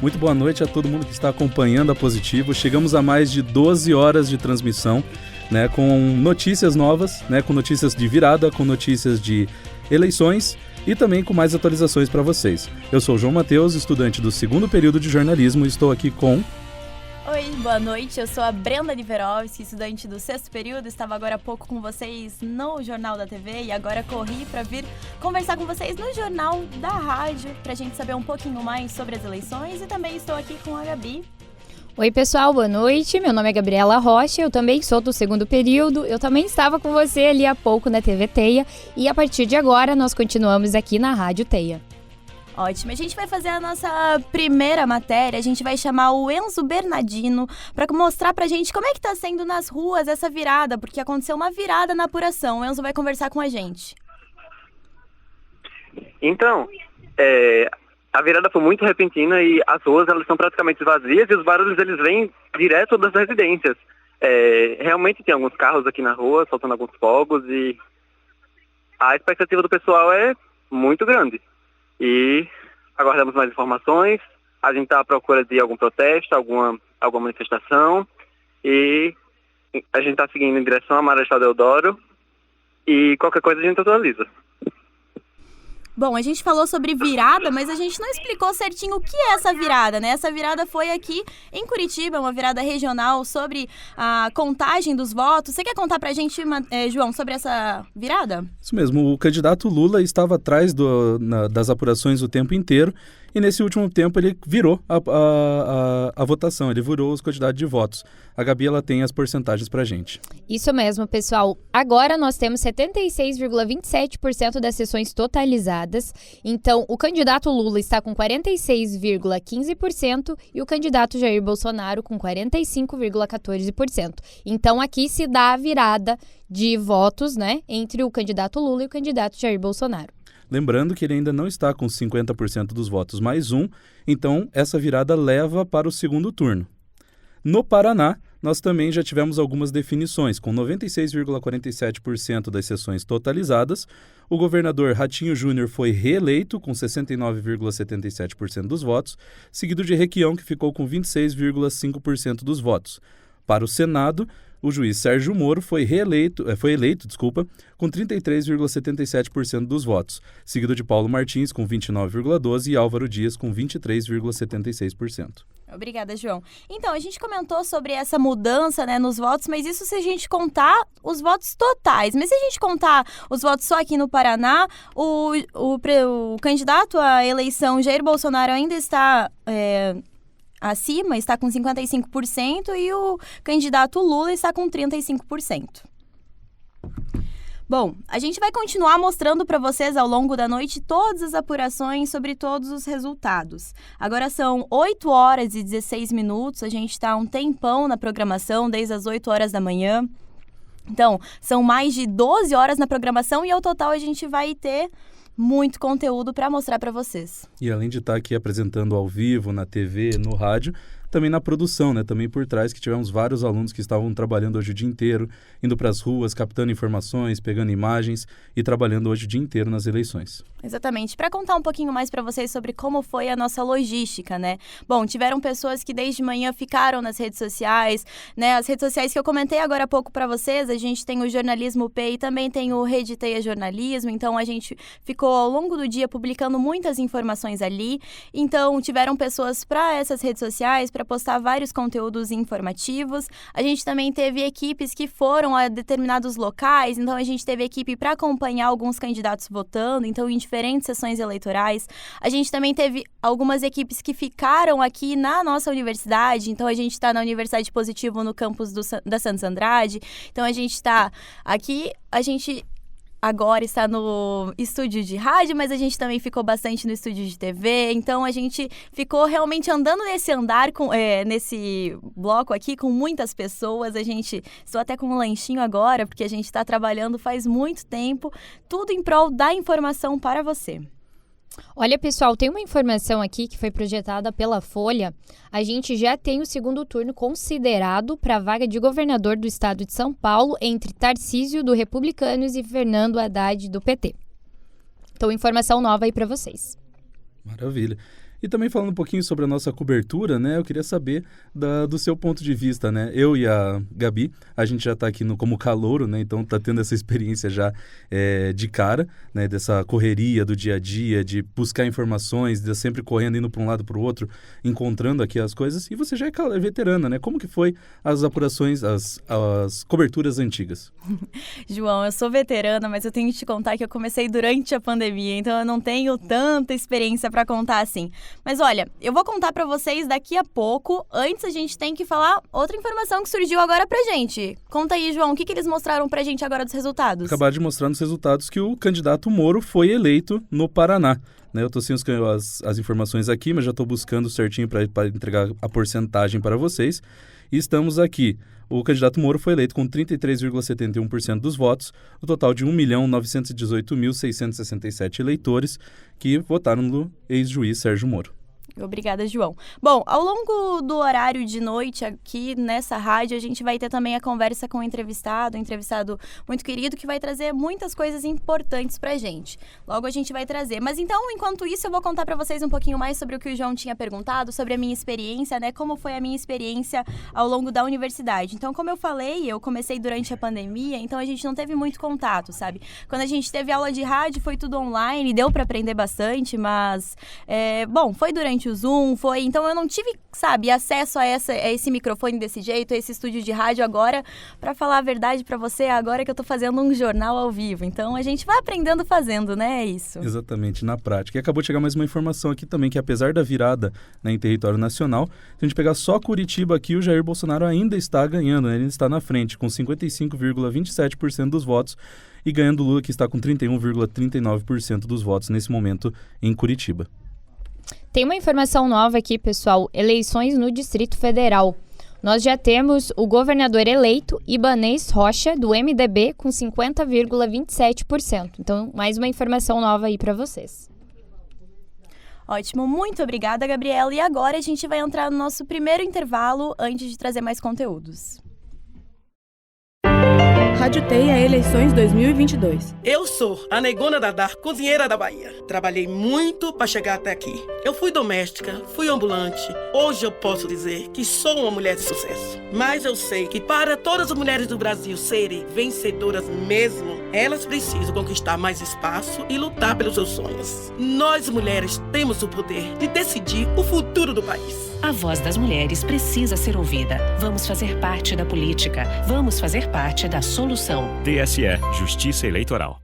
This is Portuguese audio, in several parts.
Muito boa noite a todo mundo que está acompanhando a Positivo. Chegamos a mais de 12 horas de transmissão, né, com notícias novas, né, com notícias de virada, com notícias de eleições e também com mais atualizações para vocês. Eu sou o João Matheus, estudante do 2º período de jornalismo, e estou aqui com... Oi, boa noite, eu sou a Brenda Liverovski, estudante do 6º período, estava agora há pouco com vocês no Jornal da TV e agora corri para vir conversar com vocês no Jornal da Rádio, para a gente saber um pouquinho mais sobre as eleições, e também estou aqui com a Gabi. Oi pessoal, boa noite, meu nome é Gabriela Rocha, eu também sou do 2º período, eu também estava com você ali há pouco na TV Teia e a partir de agora nós continuamos aqui na Rádio Teia. Ótimo, a gente vai fazer a nossa primeira matéria, a gente vai chamar o Enzo Bernardino para mostrar pra gente como é que tá sendo nas ruas essa virada, porque aconteceu uma virada na apuração. O Enzo vai conversar com a gente. Então, a virada foi muito repentina e as ruas elas estão praticamente vazias e os barulhos eles vêm direto das residências. Realmente tem alguns carros aqui na rua, soltando alguns fogos, e a expectativa do pessoal é muito grande. E aguardamos mais informações. A gente está à procura de algum protesto, alguma manifestação, e a gente está seguindo em direção a Marechal Deodoro, e qualquer coisa a gente atualiza. Bom, a gente falou sobre virada, mas a gente não explicou certinho o que é essa virada, né? Essa virada foi aqui em Curitiba, uma virada regional sobre a contagem dos votos. Você quer contar pra gente, João, sobre essa virada? Isso mesmo, o candidato Lula estava atrás das apurações o tempo inteiro e nesse último tempo ele virou a votação, ele virou os quantidades de votos. A Gabi, ela tem as porcentagens pra gente. Isso mesmo, pessoal. Agora nós temos 76,27% das sessões totalizadas. Então, o candidato Lula está com 46,15% e o candidato Jair Bolsonaro com 45,14%. Então, aqui se dá a virada de votos, né, entre o candidato Lula e o candidato Jair Bolsonaro. Lembrando que ele ainda não está com 50% dos votos mais um, então essa virada leva para o segundo turno. No Paraná, nós também já tivemos algumas definições. Com 96,47% das sessões totalizadas, o governador Ratinho Júnior foi reeleito com 69,77% dos votos, seguido de Requião, que ficou com 26,5% dos votos. Para o Senado, o juiz Sérgio Moro foi eleito, com 33,77% dos votos, seguido de Paulo Martins com 29,12% e Álvaro Dias com 23,76%. Obrigada, João. Então, a gente comentou sobre essa mudança, né, nos votos, mas isso se a gente contar os votos totais. Mas se a gente contar os votos só aqui no Paraná, o candidato à eleição, Jair Bolsonaro, ainda está... acima, está com 55% e o candidato Lula está com 35%. Bom, a gente vai continuar mostrando para vocês ao longo da noite todas as apurações sobre todos os resultados. Agora são 8 horas e 16 minutos, a gente está um tempão na programação, desde as 8 horas da manhã. Então, são mais de 12 horas na programação e ao total a gente vai ter muito conteúdo para mostrar para vocês. E além de estar aqui apresentando ao vivo, na TV, no rádio, também na produção, né? Também por trás, que tivemos vários alunos que estavam trabalhando hoje o dia inteiro, indo para as ruas, captando informações, pegando imagens e trabalhando hoje o dia inteiro nas eleições. Exatamente. Para contar um pouquinho mais para vocês sobre como foi a nossa logística, né? Bom, tiveram pessoas que desde manhã ficaram nas redes sociais, né? As redes sociais que eu comentei agora há pouco para vocês, a gente tem o Jornalismo P e também tem o Rede Teia Jornalismo, então a gente ficou ao longo do dia publicando muitas informações ali. Então, tiveram pessoas para essas redes sociais, para postar vários conteúdos informativos. A gente também teve equipes que foram a determinados locais, então a gente teve equipe para acompanhar alguns candidatos votando, então em diferentes sessões eleitorais. A gente também teve algumas equipes que ficaram aqui na nossa universidade, então a gente está na Universidade Positivo no campus da Santos Andrade, então a gente está aqui, a gente agora está no estúdio de rádio, mas a gente também ficou bastante no estúdio de TV, então a gente ficou realmente andando nesse andar, nesse bloco aqui com muitas pessoas. Estou até com um lanchinho agora, porque a gente está trabalhando faz muito tempo, tudo em prol da informação para você. Olha, pessoal, tem uma informação aqui que foi projetada pela Folha. A gente já tem o segundo turno considerado para a vaga de governador do estado de São Paulo entre Tarcísio, do Republicanos, e Fernando Haddad, do PT. Então, informação nova aí para vocês. Maravilha. E também falando um pouquinho sobre a nossa cobertura, né? Eu queria saber do seu ponto de vista, né? Eu e a Gabi, a gente já está aqui como calouro, né? Então está tendo essa experiência já de cara, né? Dessa correria do dia a dia, de buscar informações, de sempre correndo, indo para um lado para o outro, encontrando aqui as coisas. E você já é veterana, né? Como que foi as apurações, as coberturas antigas? João, eu sou veterana, mas eu tenho que te contar que eu comecei durante a pandemia, então eu não tenho tanta experiência para contar assim. Mas olha, eu vou contar para vocês daqui a pouco. Antes a gente tem que falar outra informação que surgiu agora pra gente. Conta aí, João, o que eles mostraram pra gente agora dos resultados? Acabaram de mostrar nos resultados que o candidato Moro foi eleito no Paraná. Eu estou sem as informações aqui, mas já estou buscando certinho para entregar a porcentagem para vocês. E estamos aqui. O candidato Moro foi eleito com 33,71% dos votos, o total de 1.918.667 eleitores que votaram no ex-juiz Sérgio Moro. Obrigada, João. Bom, ao longo do horário de noite aqui nessa rádio, a gente vai ter também a conversa com um entrevistado muito querido, que vai trazer muitas coisas importantes pra gente. Logo a gente vai trazer. Mas então, enquanto isso, eu vou contar pra vocês um pouquinho mais sobre o que o João tinha perguntado, sobre a minha experiência, né? Como foi a minha experiência ao longo da universidade. Então, como eu falei, eu comecei durante a pandemia, então a gente não teve muito contato, sabe? Quando a gente teve aula de rádio, foi tudo online, deu pra aprender bastante, mas, foi durante o Zoom, então eu não tive, acesso a esse microfone desse jeito, a esse estúdio de rádio agora, para falar a verdade para você, agora que eu tô fazendo um jornal ao vivo. Então a gente vai aprendendo fazendo, né? É isso. Exatamente, na prática. E acabou de chegar mais uma informação aqui também, que apesar da virada, né, em território nacional, se a gente pegar só Curitiba aqui, o Jair Bolsonaro ainda está ganhando, né? Ele está na frente, com 55,27% dos votos, e ganhando o Lula, que está com 31,39% dos votos nesse momento em Curitiba. Tem uma informação nova aqui, pessoal. Eleições no Distrito Federal. Nós já temos o governador eleito, Ibanez Rocha, do MDB, com 50,27%. Então, mais uma informação nova aí para vocês. Ótimo, muito obrigada, Gabriela. E agora a gente vai entrar no nosso primeiro intervalo antes de trazer mais conteúdos. Rádio Teia Eleições 2022. Eu sou a Negona Dadá, cozinheira da Bahia. Trabalhei muito para chegar até aqui. Eu fui doméstica, fui ambulante. Hoje eu posso dizer que sou uma mulher de sucesso. Mas eu sei que para todas as mulheres do Brasil serem vencedoras mesmo, elas precisam conquistar mais espaço e lutar pelos seus sonhos. Nós, mulheres, temos o poder de decidir o futuro do país. A voz das mulheres precisa ser ouvida. Vamos fazer parte da política. Vamos fazer parte da solução. TSE, Justiça Eleitoral.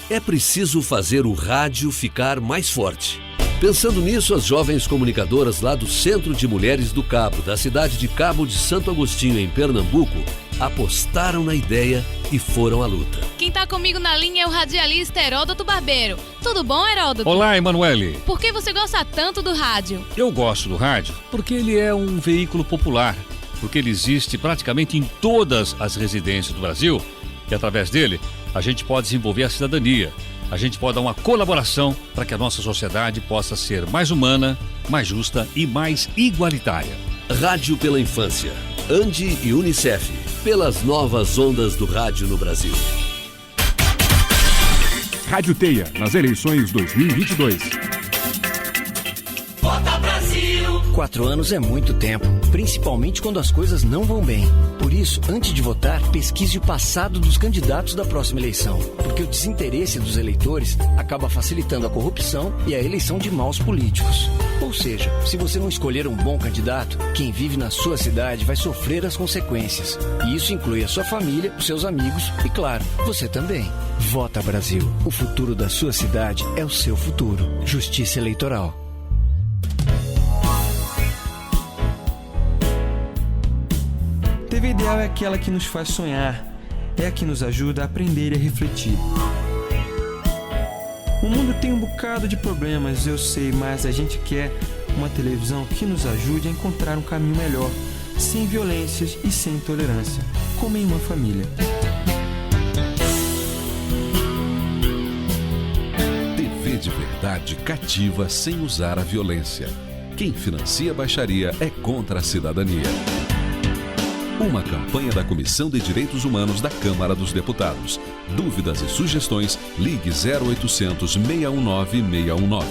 É preciso fazer o rádio ficar mais forte. Pensando nisso, as jovens comunicadoras lá do Centro de Mulheres do Cabo, da cidade de Cabo de Santo Agostinho, em Pernambuco, apostaram na ideia e foram à luta. Quem tá comigo na linha é o radialista Heródoto Barbeiro. Tudo bom, Heródoto? Olá, Emanuele. Por que você gosta tanto do rádio? Eu gosto do rádio porque ele é um veículo popular, porque ele existe praticamente em todas as residências do Brasil e através dele a gente pode desenvolver a cidadania. A gente pode dar uma colaboração para que a nossa sociedade possa ser mais humana, mais justa e mais igualitária. Rádio pela Infância, ANDI e Unicef, pelas novas ondas do rádio no Brasil. Rádio Teia, nas eleições 2022. Vota Brasil! 4 anos é muito tempo, principalmente quando as coisas não vão bem. Por isso, antes de votar, pesquise o passado dos candidatos da próxima eleição, porque o desinteresse dos eleitores acaba facilitando a corrupção e a eleição de maus políticos. Ou seja, se você não escolher um bom candidato, quem vive na sua cidade vai sofrer as consequências. E isso inclui a sua família, os seus amigos e, claro, você também. Vota Brasil. O futuro da sua cidade é o seu futuro. Justiça Eleitoral. TV Ideal é aquela que nos faz sonhar, é a que nos ajuda a aprender e a refletir. O mundo tem um bocado de problemas, eu sei, mas a gente quer uma televisão que nos ajude a encontrar um caminho melhor, sem violências e sem intolerância, como em uma família. TV de verdade cativa sem usar a violência. Quem financia a baixaria é contra a cidadania. Uma campanha da Comissão de Direitos Humanos da Câmara dos Deputados. Dúvidas e sugestões, ligue 0800 619 619.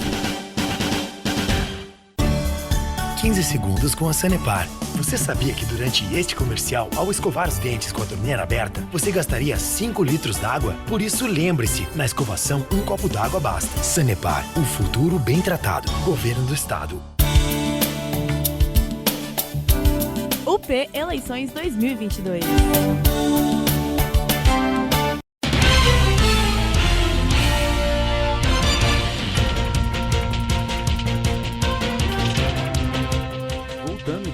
15 segundos com a Sanepar. Você sabia que durante este comercial, ao escovar os dentes com a torneira aberta, você gastaria 5 litros d'água? Por isso, lembre-se, na escovação, um copo d'água basta. Sanepar, o futuro bem tratado. Governo do Estado. UP Eleições 2022.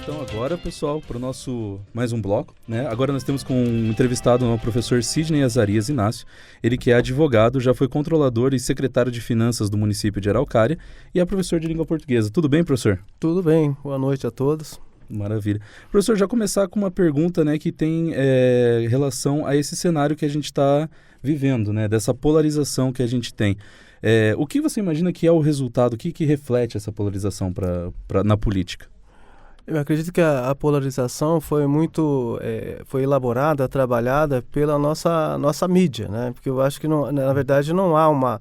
Então agora, pessoal, para o nosso mais um bloco, né? Agora nós temos como entrevistado o professor Sidney Azarias Inácio, ele que é advogado, já foi controlador e secretário de finanças do município de Araucária e é professor de língua portuguesa. Tudo bem, professor? Tudo bem, boa noite a todos. Maravilha. Professor, já começar com uma pergunta, né, que tem relação a esse cenário que a gente está vivendo, né, dessa polarização que a gente tem. O que você imagina que é o resultado, o que reflete essa polarização na política? Eu acredito que a polarização foi foi elaborada, trabalhada pela nossa mídia, né? Porque eu acho que, na verdade, não há uma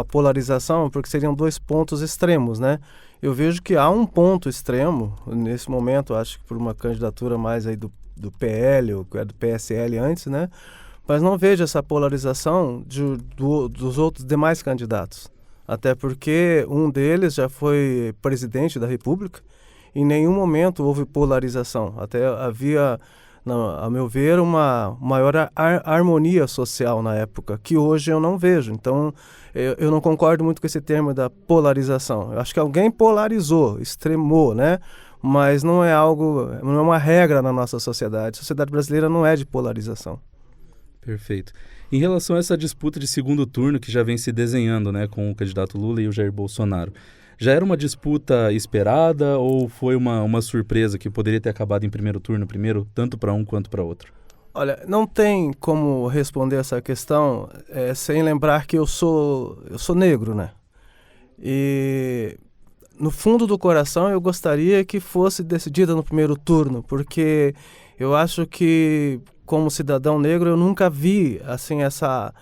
polarização, porque seriam dois pontos extremos, né? Eu vejo que há um ponto extremo, nesse momento, acho que por uma candidatura mais aí do PL, ou do PSL antes, né? Mas não vejo essa polarização dos outros demais candidatos. Até porque um deles já foi presidente da República. Em nenhum momento houve polarização. Até havia, a meu ver, uma maior harmonia social na época, que hoje eu não vejo. Então, eu não concordo muito com esse termo da polarização. Eu acho que alguém polarizou, extremou, né? Mas não é uma regra na nossa sociedade. A sociedade brasileira não é de polarização. Perfeito. Em relação a essa disputa de segundo turno que já vem se desenhando, né, com o candidato Lula e o Jair Bolsonaro, já era uma disputa esperada ou foi uma surpresa que poderia ter acabado em primeiro turno, tanto para um quanto para outro? Olha, não tem como responder essa questão sem lembrar que eu sou negro, né? E no fundo do coração eu gostaria que fosse decidida no primeiro turno, porque eu acho que, como cidadão negro, eu nunca vi assim essa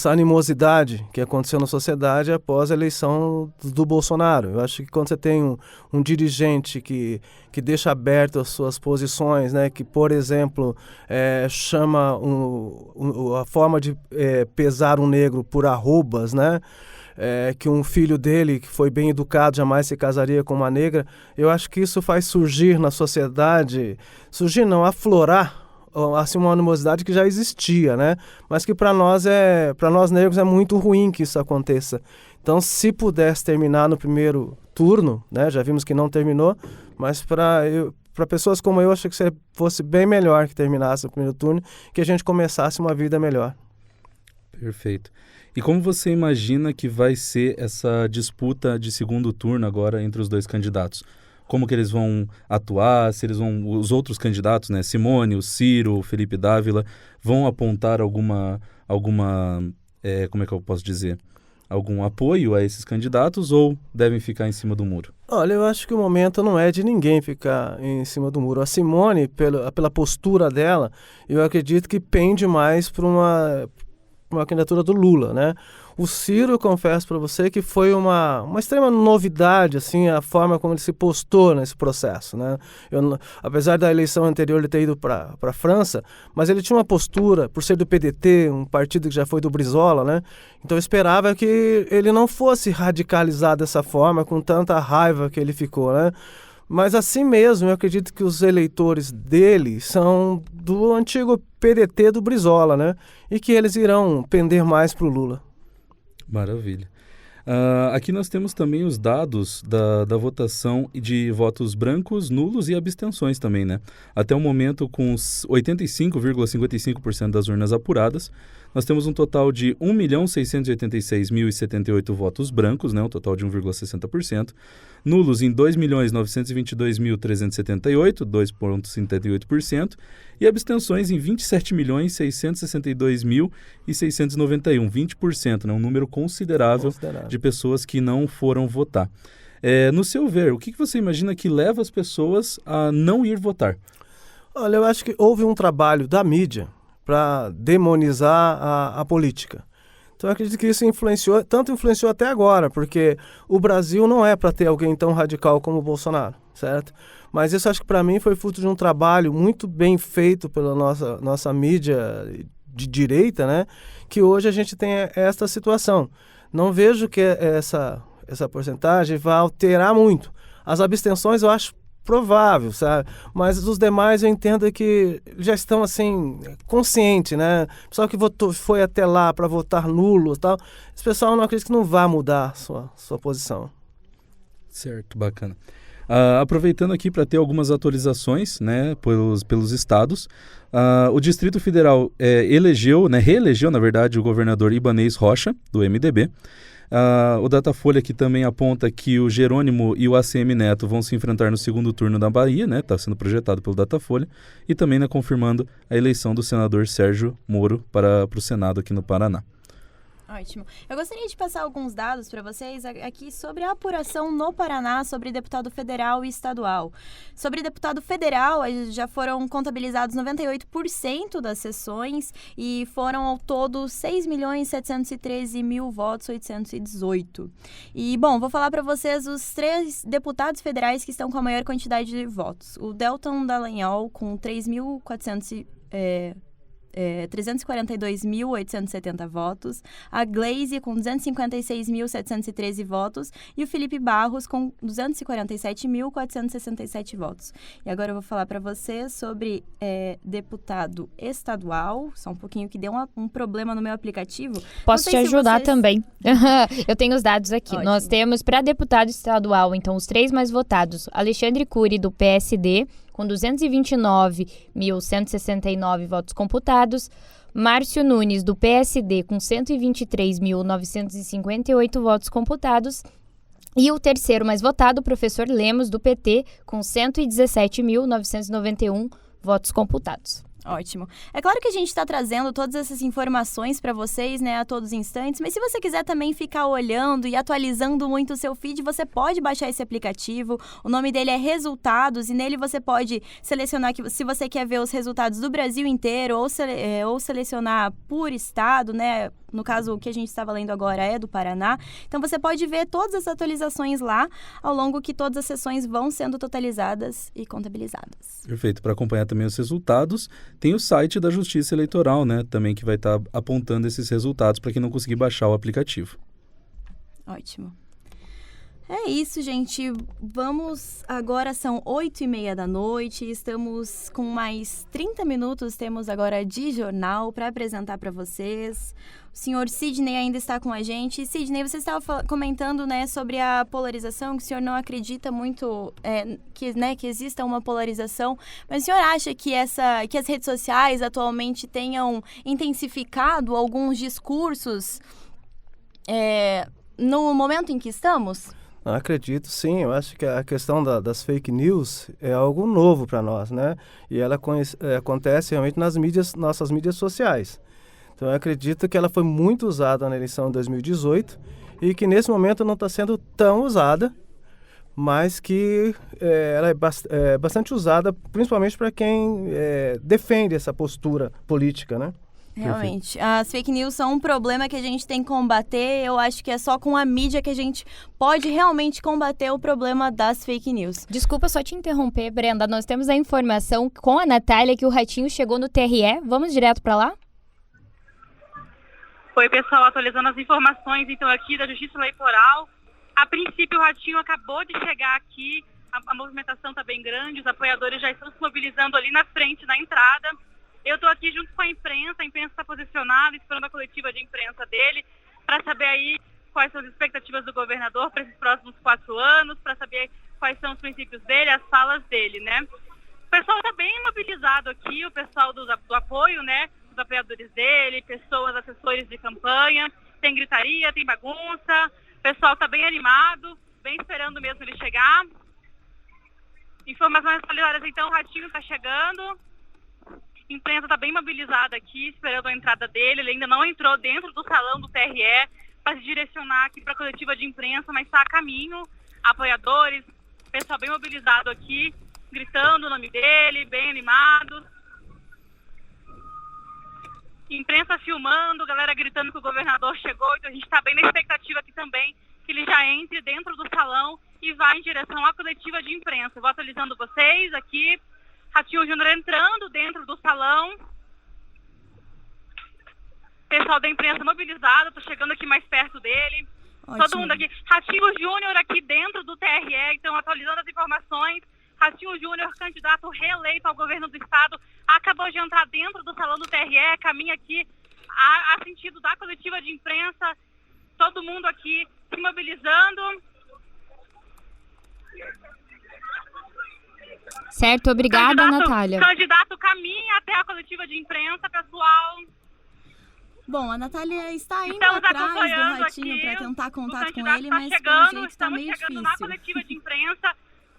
animosidade que aconteceu na sociedade após a eleição do Bolsonaro. Eu acho que quando você tem um dirigente que deixa aberto as suas posições, né, que, por exemplo, chama a forma de pesar um negro por arrobas, né, que um filho dele, que foi bem educado, jamais se casaria com uma negra, eu acho que isso faz surgir na sociedade, aflorar, assim, uma animosidade que já existia, né? Mas que para nós negros é muito ruim que isso aconteça. Então, se pudesse terminar no primeiro turno, né? Já vimos que não terminou, mas para pessoas como eu, acho que fosse bem melhor que terminasse no primeiro turno, que a gente começasse uma vida melhor. Perfeito. E como você imagina que vai ser essa disputa de segundo turno agora entre os dois candidatos? Como que eles vão atuar, se eles os outros candidatos, né, Simone, o Ciro, o Felipe Dávila, vão apontar alguma como é que eu posso dizer, algum apoio a esses candidatos ou devem ficar em cima do muro? Olha, eu acho que o momento não é de ninguém ficar em cima do muro. A Simone, pela postura dela, eu acredito que pende mais para uma candidatura do Lula, né? O Ciro, eu confesso para você que foi uma extrema novidade, assim, a forma como ele se postou nesse processo, né? Apesar da eleição anterior ele ter ido para a França, mas ele tinha uma postura, por ser do PDT, um partido que já foi do Brizola, né? Então eu esperava que ele não fosse radicalizado dessa forma, com tanta raiva que ele ficou, né? Mas assim mesmo, eu acredito que os eleitores dele são do antigo PDT do Brizola, né? E que eles irão pender mais para o Lula. Maravilha. Aqui nós temos também os dados da votação de votos brancos, nulos e abstenções também, né? Até o momento, com 85,55% das urnas apuradas, nós temos um total de 1.686.078 votos brancos, né? Um total de 1,60%. Nulos em 2.922.378, 2,78%. E abstenções em 27.662.691, 20%, né? Um número considerável de pessoas que não foram votar. No seu ver, o que você imagina que leva as pessoas a não ir votar? Olha, eu acho que houve um trabalho da mídia para demonizar a política. Então eu acredito que isso influenciou até agora, porque o Brasil não é para ter alguém tão radical como o Bolsonaro, certo? Mas isso acho que para mim foi fruto de um trabalho muito bem feito pela nossa mídia de direita, né? Que hoje a gente tem esta situação. Não vejo que essa porcentagem vai alterar muito. As abstenções eu acho provável, sabe? Mas os demais eu entendo que já estão assim conscientes, né? O pessoal que foi até lá para votar nulo e tal, esse pessoal não acredita que não vai mudar sua posição. Certo, bacana. Aproveitando aqui para ter algumas atualizações, né, pelos estados, o Distrito Federal reelegeu, na verdade, o governador Ibanez Rocha, do MDB. O Datafolha aqui também aponta que o Jerônimo e o ACM Neto vão se enfrentar no segundo turno na Bahia, né? Está sendo projetado pelo Datafolha. E também, né, confirmando a eleição do senador Sérgio Moro para o Senado aqui no Paraná. Ótimo. Eu gostaria de passar alguns dados para vocês aqui sobre a apuração no Paraná sobre deputado federal e estadual. Sobre deputado federal, já foram contabilizados 98% das sessões e foram ao todo 6.713.000 votos, 818. E, bom, vou falar para vocês os 3 deputados federais que estão com a maior quantidade de votos. O Delton Dallagnol, com 342.870 votos, a Glaze com 256.713 votos e o Felipe Barros com 247.467 votos. E agora eu vou falar para vocês sobre deputado estadual, só um pouquinho que deu um problema no meu aplicativo. Posso te ajudar também. Eu tenho os dados aqui. Ótimo. Nós temos para deputado estadual, então os 3 mais votados, Alexandre Cury do PSD, com 229.169 votos computados, Márcio Nunes, do PSD, com 123.958 votos computados, e o terceiro mais votado, o professor Lemos, do PT, com 117.991 votos computados. Ótimo. É claro que a gente está trazendo todas essas informações para vocês, né, a todos os instantes, mas se você quiser também ficar olhando e atualizando muito o seu feed, você pode baixar esse aplicativo. O nome dele é Resultados e nele você pode selecionar se você quer ver os resultados do Brasil inteiro ou selecionar por estado, né? No caso, o que a gente estava lendo agora é do Paraná. Então, você pode ver todas as atualizações lá, ao longo que todas as sessões vão sendo totalizadas e contabilizadas. Perfeito. Para acompanhar também os resultados, tem o site da Justiça Eleitoral, né? Também que vai estar apontando esses resultados para quem não conseguir baixar o aplicativo. Ótimo. É isso, gente. Agora são 8h30 da noite, estamos com mais 30 minutos, temos agora de jornal para apresentar para vocês. O senhor Sidney ainda está com a gente. Sidney, você estava comentando, né, sobre a polarização, que o senhor não acredita muito que exista uma polarização, mas o senhor acha que as redes sociais atualmente tenham intensificado alguns discursos no momento em que estamos? Acredito, sim. Eu acho que a questão das fake news é algo novo para nós, né? E ela acontece realmente nas nossas mídias sociais. Então, eu acredito que ela foi muito usada na eleição de 2018 e que nesse momento não está sendo tão usada, mas que ela é bastante usada, principalmente para quem defende essa postura política, né? Realmente. As fake news são um problema que a gente tem que combater. Eu acho que é só com a mídia que a gente pode realmente combater o problema das fake news. Desculpa só te interromper, Brenda. Nós temos a informação com a Natália que o Ratinho chegou no TRE. Vamos direto para lá? Oi, pessoal, atualizando as informações então aqui da Justiça Eleitoral. A princípio, o Ratinho acabou de chegar aqui. A movimentação está bem grande. Os apoiadores já estão se mobilizando ali na frente, na entrada. Eu estou aqui junto com a imprensa está posicionada, esperando a coletiva de imprensa dele, para saber aí quais são as expectativas do governador para esses próximos 4 anos, para saber quais são os princípios dele, as falas dele, né? O pessoal está bem mobilizado aqui, o pessoal do apoio, né? Os apoiadores dele, pessoas, assessores de campanha, tem gritaria, tem bagunça, o pessoal está bem animado, bem esperando mesmo ele chegar. Informações atualizadas, então, o Ratinho está chegando. A imprensa está bem mobilizada aqui, esperando a entrada dele. Ele ainda não entrou dentro do salão do TRE para se direcionar aqui para a coletiva de imprensa, mas está a caminho. Apoiadores, pessoal bem mobilizado aqui, gritando o nome dele, bem animados. imprensa filmando, galera gritando que o governador chegou, então a gente está bem na expectativa aqui também que ele já entre dentro do salão e vá em direção à coletiva de imprensa. Eu vou atualizando vocês aqui, Ratinho Júnior entrando dentro do salão, pessoal da imprensa mobilizado, tô chegando aqui mais perto dele. Ótimo. Todo mundo aqui, Ratinho Júnior aqui dentro do TRE, então atualizando as informações. Ratinho Júnior, candidato reeleito ao governo do estado, acabou de entrar dentro do salão do TRE, caminha aqui a sentido da coletiva de imprensa, todo mundo aqui se mobilizando. Certo, obrigada, Natália. O candidato caminha até a coletiva de imprensa, pessoal. Bom, a Natália está indo atrás do Ratinho para tentar contato com ele, mas pelo jeito está meio difícil. Na coletiva de imprensa,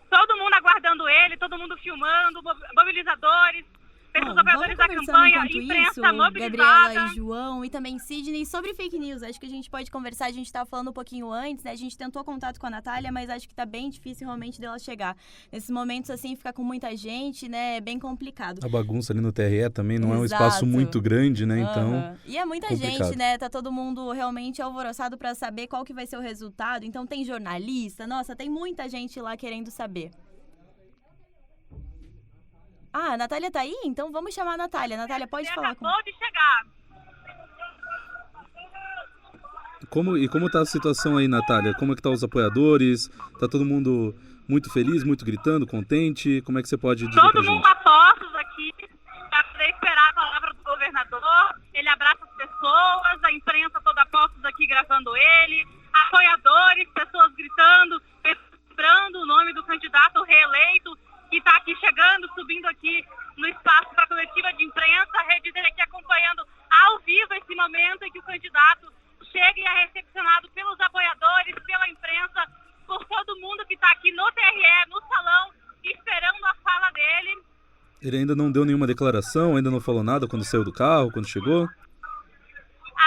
todo mundo aguardando ele, todo mundo filmando, mobilizadores, pessoas operadores da campanha, imprensa mobilizada. Gabriela e João e também Sidney, sobre fake news. Acho que a gente pode conversar, a gente estava falando um pouquinho antes, né? A gente tentou contato com a Natália, mas acho que está bem difícil realmente dela chegar. Nesses momentos, assim, ficar com muita gente, né? É bem complicado. A bagunça ali no TRE também não é um espaço muito grande, né? Então, e é muita gente, né? Tá todo mundo realmente alvoroçado para saber qual que vai ser o resultado. Então tem jornalista, nossa, tem muita gente lá querendo saber. Ah, a Natália tá aí? Então vamos chamar a Natália. Natália, pode falar com... Acabou de chegar. Como tá a situação aí, Natália? Como é que tá os apoiadores? Tá todo mundo muito feliz, muito gritando, contente? Como é que você pode dizer pra gente? Todo mundo a postos aqui, para poder esperar a palavra do governador. Ele abraça as pessoas, a imprensa toda a postos aqui gravando ele, apoiadores, pessoas gritando, lembrando o nome do candidato reeleito, que está aqui chegando, subindo aqui no espaço para a coletiva de imprensa, a Rede dele aqui acompanhando ao vivo esse momento em que o candidato chega e é recepcionado pelos apoiadores, pela imprensa, por todo mundo que está aqui no TRE, no salão, esperando a fala dele. Ele ainda não deu nenhuma declaração, ainda não falou nada quando saiu do carro, quando chegou?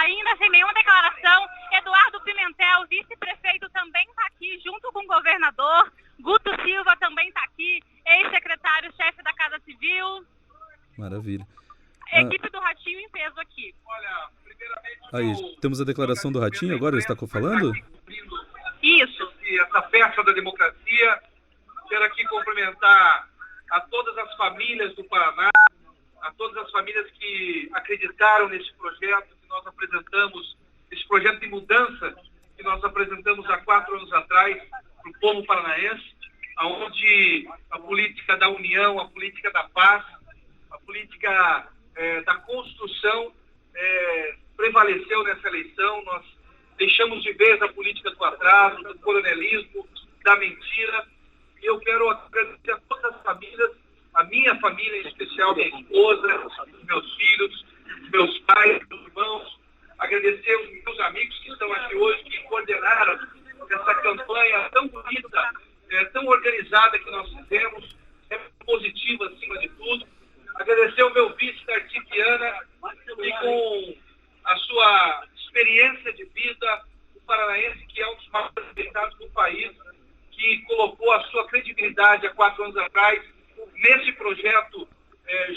Ainda sem nenhuma declaração. Eduardo Pimentel, vice-prefeito, também está aqui junto com o governador. Guto Silva também está aqui, ex-secretário-chefe da Casa Civil. Maravilha. Equipe do Ratinho em peso aqui. Olha, primeiramente... Aí, temos a declaração do Ratinho agora, ele está falando? Isso. Essa festa da democracia. Quero aqui cumprimentar a todas as famílias do Paraná, a todas as famílias que acreditaram nesse projeto que nós apresentamos, esse projeto de mudança que nós apresentamos há 4 anos atrás para o povo paranaense, onde a política da união, a política da paz, a política da construção prevaleceu nessa eleição. Nós deixamos de vez a política do atraso, do coronelismo, da mentira. E eu quero agradecer a todas as famílias, a minha família em especial, minha esposa, os meus filhos, os meus pais, meus irmãos, agradecer os meus amigos que estão aqui hoje, que coordenaram essa campanha tão bonita, tão organizada que nós fizemos, positiva acima de tudo. Agradecer ao meu vice, Darcy Viana, e com a sua experiência de vida, o paranaense que é um dos mais respeitados do país, que colocou a sua credibilidade há 4 anos atrás nesse projeto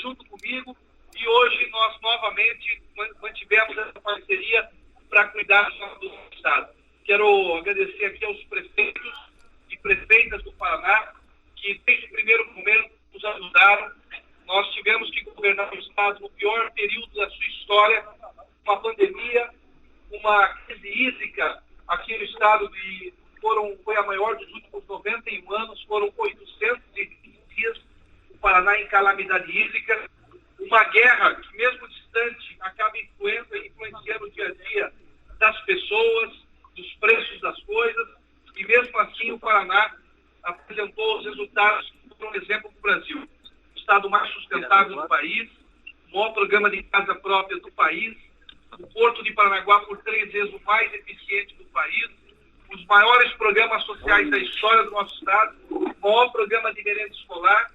junto comigo, e hoje nós novamente mantivemos essa parceria para cuidar do Estado. Quero agradecer aqui aos prefeitos e prefeitas do Paraná, que desde o primeiro momento nos ajudaram. Nós tivemos que governar o Estado no pior período da sua história, uma pandemia, uma crise hídrica aqui no Estado, foi a maior dos últimos 91 anos, foram 820 dias o Paraná em calamidade hídrica, uma guerra que mesmo distante acaba influenciando o dia a dia das pessoas, dos preços das coisas, e mesmo assim o Paraná apresentou os resultados que foram um exemplo para o Brasil. O estado mais sustentável do país, o maior programa de casa própria do país, o Porto de Paranaguá por 3 vezes o mais eficiente do país, os maiores programas sociais da história do nosso estado, o maior programa de merenda escolar,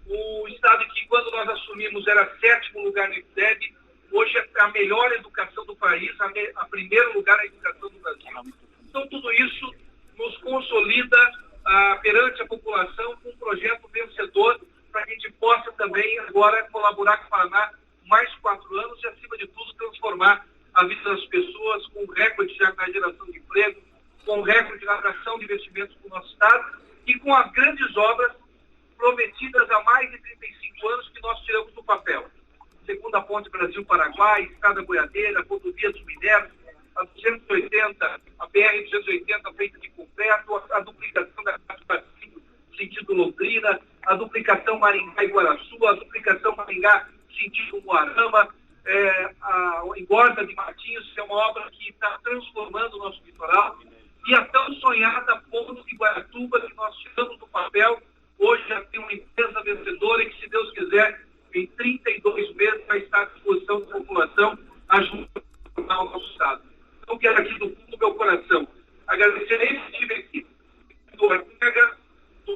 o estado que quando nós assumimos era 7º lugar no IPDEB, hoje é a melhor educação do país, a primeiro lugar na educação do Brasil. Então tudo isso nos consolida perante a população com um projeto vencedor para que a gente possa também agora colaborar com o Paraná mais 4 anos e acima de de tudo, transformar a vida das pessoas com recorde na geração de emprego, com recorde na atração de investimentos para o nosso Estado e com as grandes obras prometidas há mais de 35 anos que nós tiramos do papel. Segunda Ponte Brasil-Paraguai, Estrada Boiadeira, Rodovia dos Minérios, a 280, a BR-280 feita de concreto, a duplicação da 445 sentido Londrina, a duplicação Maringá e Guaraçu, a duplicação Maringá sentido Moarama, a engorda de Matinhos, que é uma obra que está transformando o nosso litoral, e a tão sonhada ponte de Guaratuba, que nós tiramos do papel. Hoje já tem uma empresa vencedora e que, se Deus quiser, em 32 meses vai estar à disposição da população, ajudando a transformar o nosso Estado. Então, quero aqui do fundo do meu coração agradecer a esse time aqui, do Ortega, do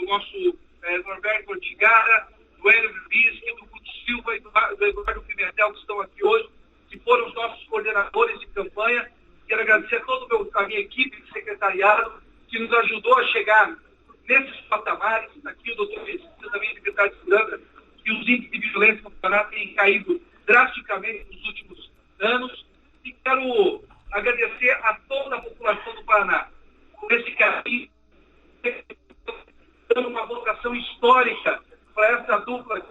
nosso Norberto Ortigara, do Hélio Bisque, do Guto Silva e do Eduardo Pimentel, que estão aqui hoje, que foram os nossos coordenadores de campanha. Quero agradecer a toda a minha equipe de secretariado, que nos ajudou a chegar nesses patamares. Aqui o doutor Vicente, também secretário de Segurança, que os índices de violência no Paraná têm caído drasticamente nos últimos anos. E quero agradecer a toda a população do Paraná por esse caminho, dando uma votação histórica para essa dupla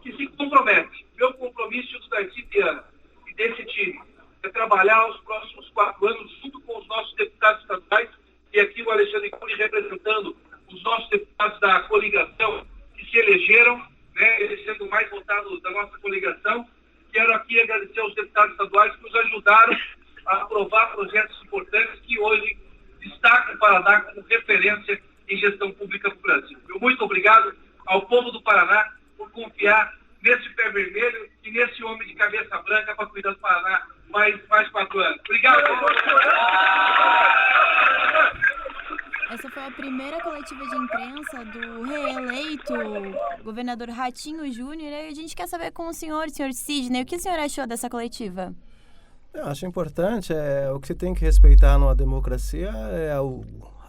que se compromete. Meu compromisso do Darcy Viana e desse time é trabalhar os próximos 4 anos junto com os nossos deputados estaduais, e aqui o Alexandre Cury representando os nossos deputados da coligação que se elegeram, né, ele sendo o mais votado da nossa coligação. Quero aqui agradecer aos deputados estaduais que nos ajudaram a aprovar projetos importantes que hoje destacam o Paraná como referência em gestão pública para o Brasil. Muito obrigado ao povo do Paraná por confiar nesse pé vermelho e nesse homem de cabeça branca para cuidar do Paraná mais 4 anos. Obrigado. Essa foi a primeira coletiva de imprensa do reeleito governador Ratinho Júnior. E a gente quer saber com o senhor Sidney, o que o senhor achou dessa coletiva? Eu acho importante, o que se tem que respeitar numa democracia é a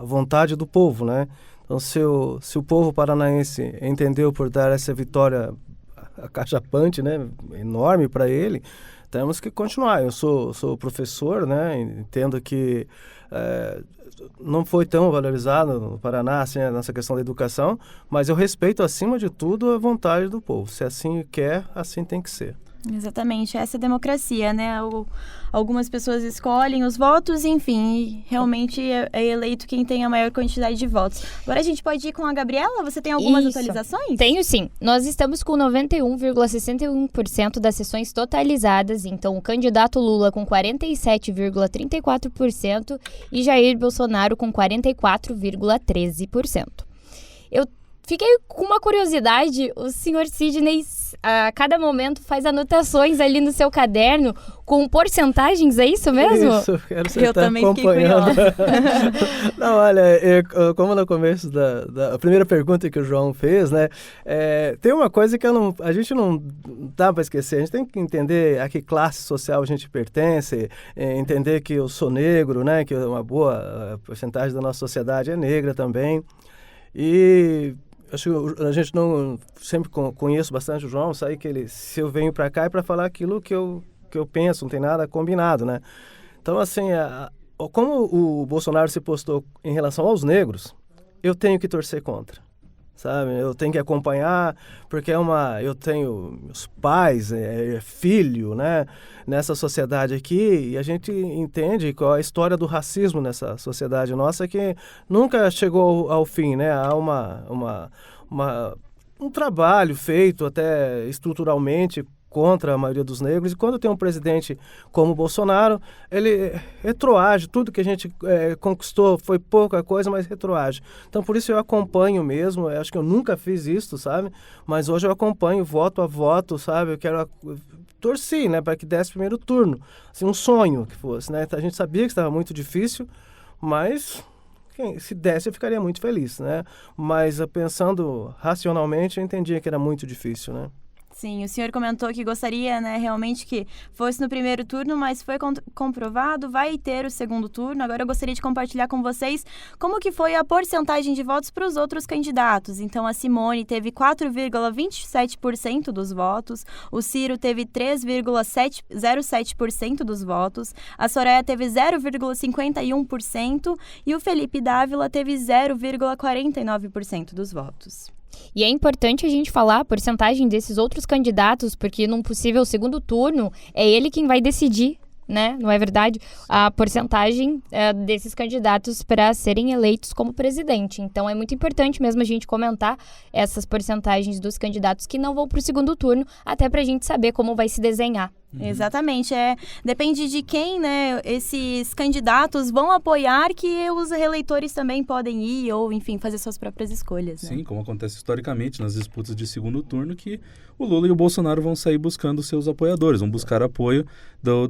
vontade do povo, né? Então, se o povo paranaense entendeu por dar essa vitória acachapante, né, enorme para ele, temos que continuar. Eu sou professor, né, entendo que não foi tão valorizado no Paraná assim, nessa questão da educação, mas eu respeito, acima de tudo, a vontade do povo. Se assim quer, assim tem que ser. Exatamente, essa é a democracia, né? Algumas pessoas escolhem os votos, enfim, e realmente é eleito quem tem a maior quantidade de votos. Agora a gente pode ir com a Gabriela? Você tem algumas atualizações? Tenho sim. Nós estamos com 91,61% das sessões totalizadas, então o candidato Lula com 47,34% e Jair Bolsonaro com 44,13%. Eu fiquei com uma curiosidade, o senhor Sidney a cada momento faz anotações ali no seu caderno com porcentagens, é isso mesmo? Isso, quero você estar acompanhando. Não, olha, como no começo da primeira pergunta que o João fez, né, tem uma coisa que a gente não dá para esquecer, a gente tem que entender a que classe social a gente pertence, entender que eu sou negro, né, que uma boa porcentagem da nossa sociedade é negra também, e acho que a gente não sempre conheço bastante o João, sabe que se eu venho para cá é para falar aquilo que eu penso, não tem nada combinado, né? Então, assim, como o Bolsonaro se postou em relação aos negros, eu tenho que torcer contra, sabe? Eu tenho que acompanhar, porque eu tenho meus pais, filho, né? Nessa sociedade aqui, e a gente entende qual é a história do racismo nessa sociedade nossa, que nunca chegou ao fim, né? Há um trabalho feito até estruturalmente contra a maioria dos negros, e quando tem um presidente como o Bolsonaro, ele retroage, tudo que a gente conquistou foi pouca coisa, mas retroage. Então, por isso eu acompanho mesmo, eu acho que eu nunca fiz isso, sabe? Mas hoje eu acompanho voto a voto, sabe? Eu torci, né, para que desse primeiro turno, assim, um sonho que fosse, né? A gente sabia que estava muito difícil, mas se desse eu ficaria muito feliz, né? Mas pensando racionalmente, eu entendia que era muito difícil, né? Sim, o senhor comentou que gostaria, né, realmente que fosse no primeiro turno, mas foi comprovado, vai ter o segundo turno. Agora eu gostaria de compartilhar com vocês como que foi a porcentagem de votos para os outros candidatos. Então, a Simone teve 4,27% dos votos, o Ciro teve 3,07% dos votos, a Soraya teve 0,51% e o Felipe Dávila teve 0,49% dos votos. E é importante a gente falar a porcentagem desses outros candidatos, porque num possível segundo turno é ele quem vai decidir, né? Não é verdade? A porcentagem desses candidatos para serem eleitos como presidente. Então é muito importante mesmo a gente comentar essas porcentagens dos candidatos que não vão para o segundo turno, até para a gente saber como vai se desenhar. Exatamente, depende de quem, né, esses candidatos vão apoiar, que os reeleitores também podem ir ou, enfim, fazer suas próprias escolhas, né? Sim, como acontece historicamente nas disputas de segundo turno, que o Lula e o Bolsonaro vão sair buscando seus apoiadores, vão buscar apoio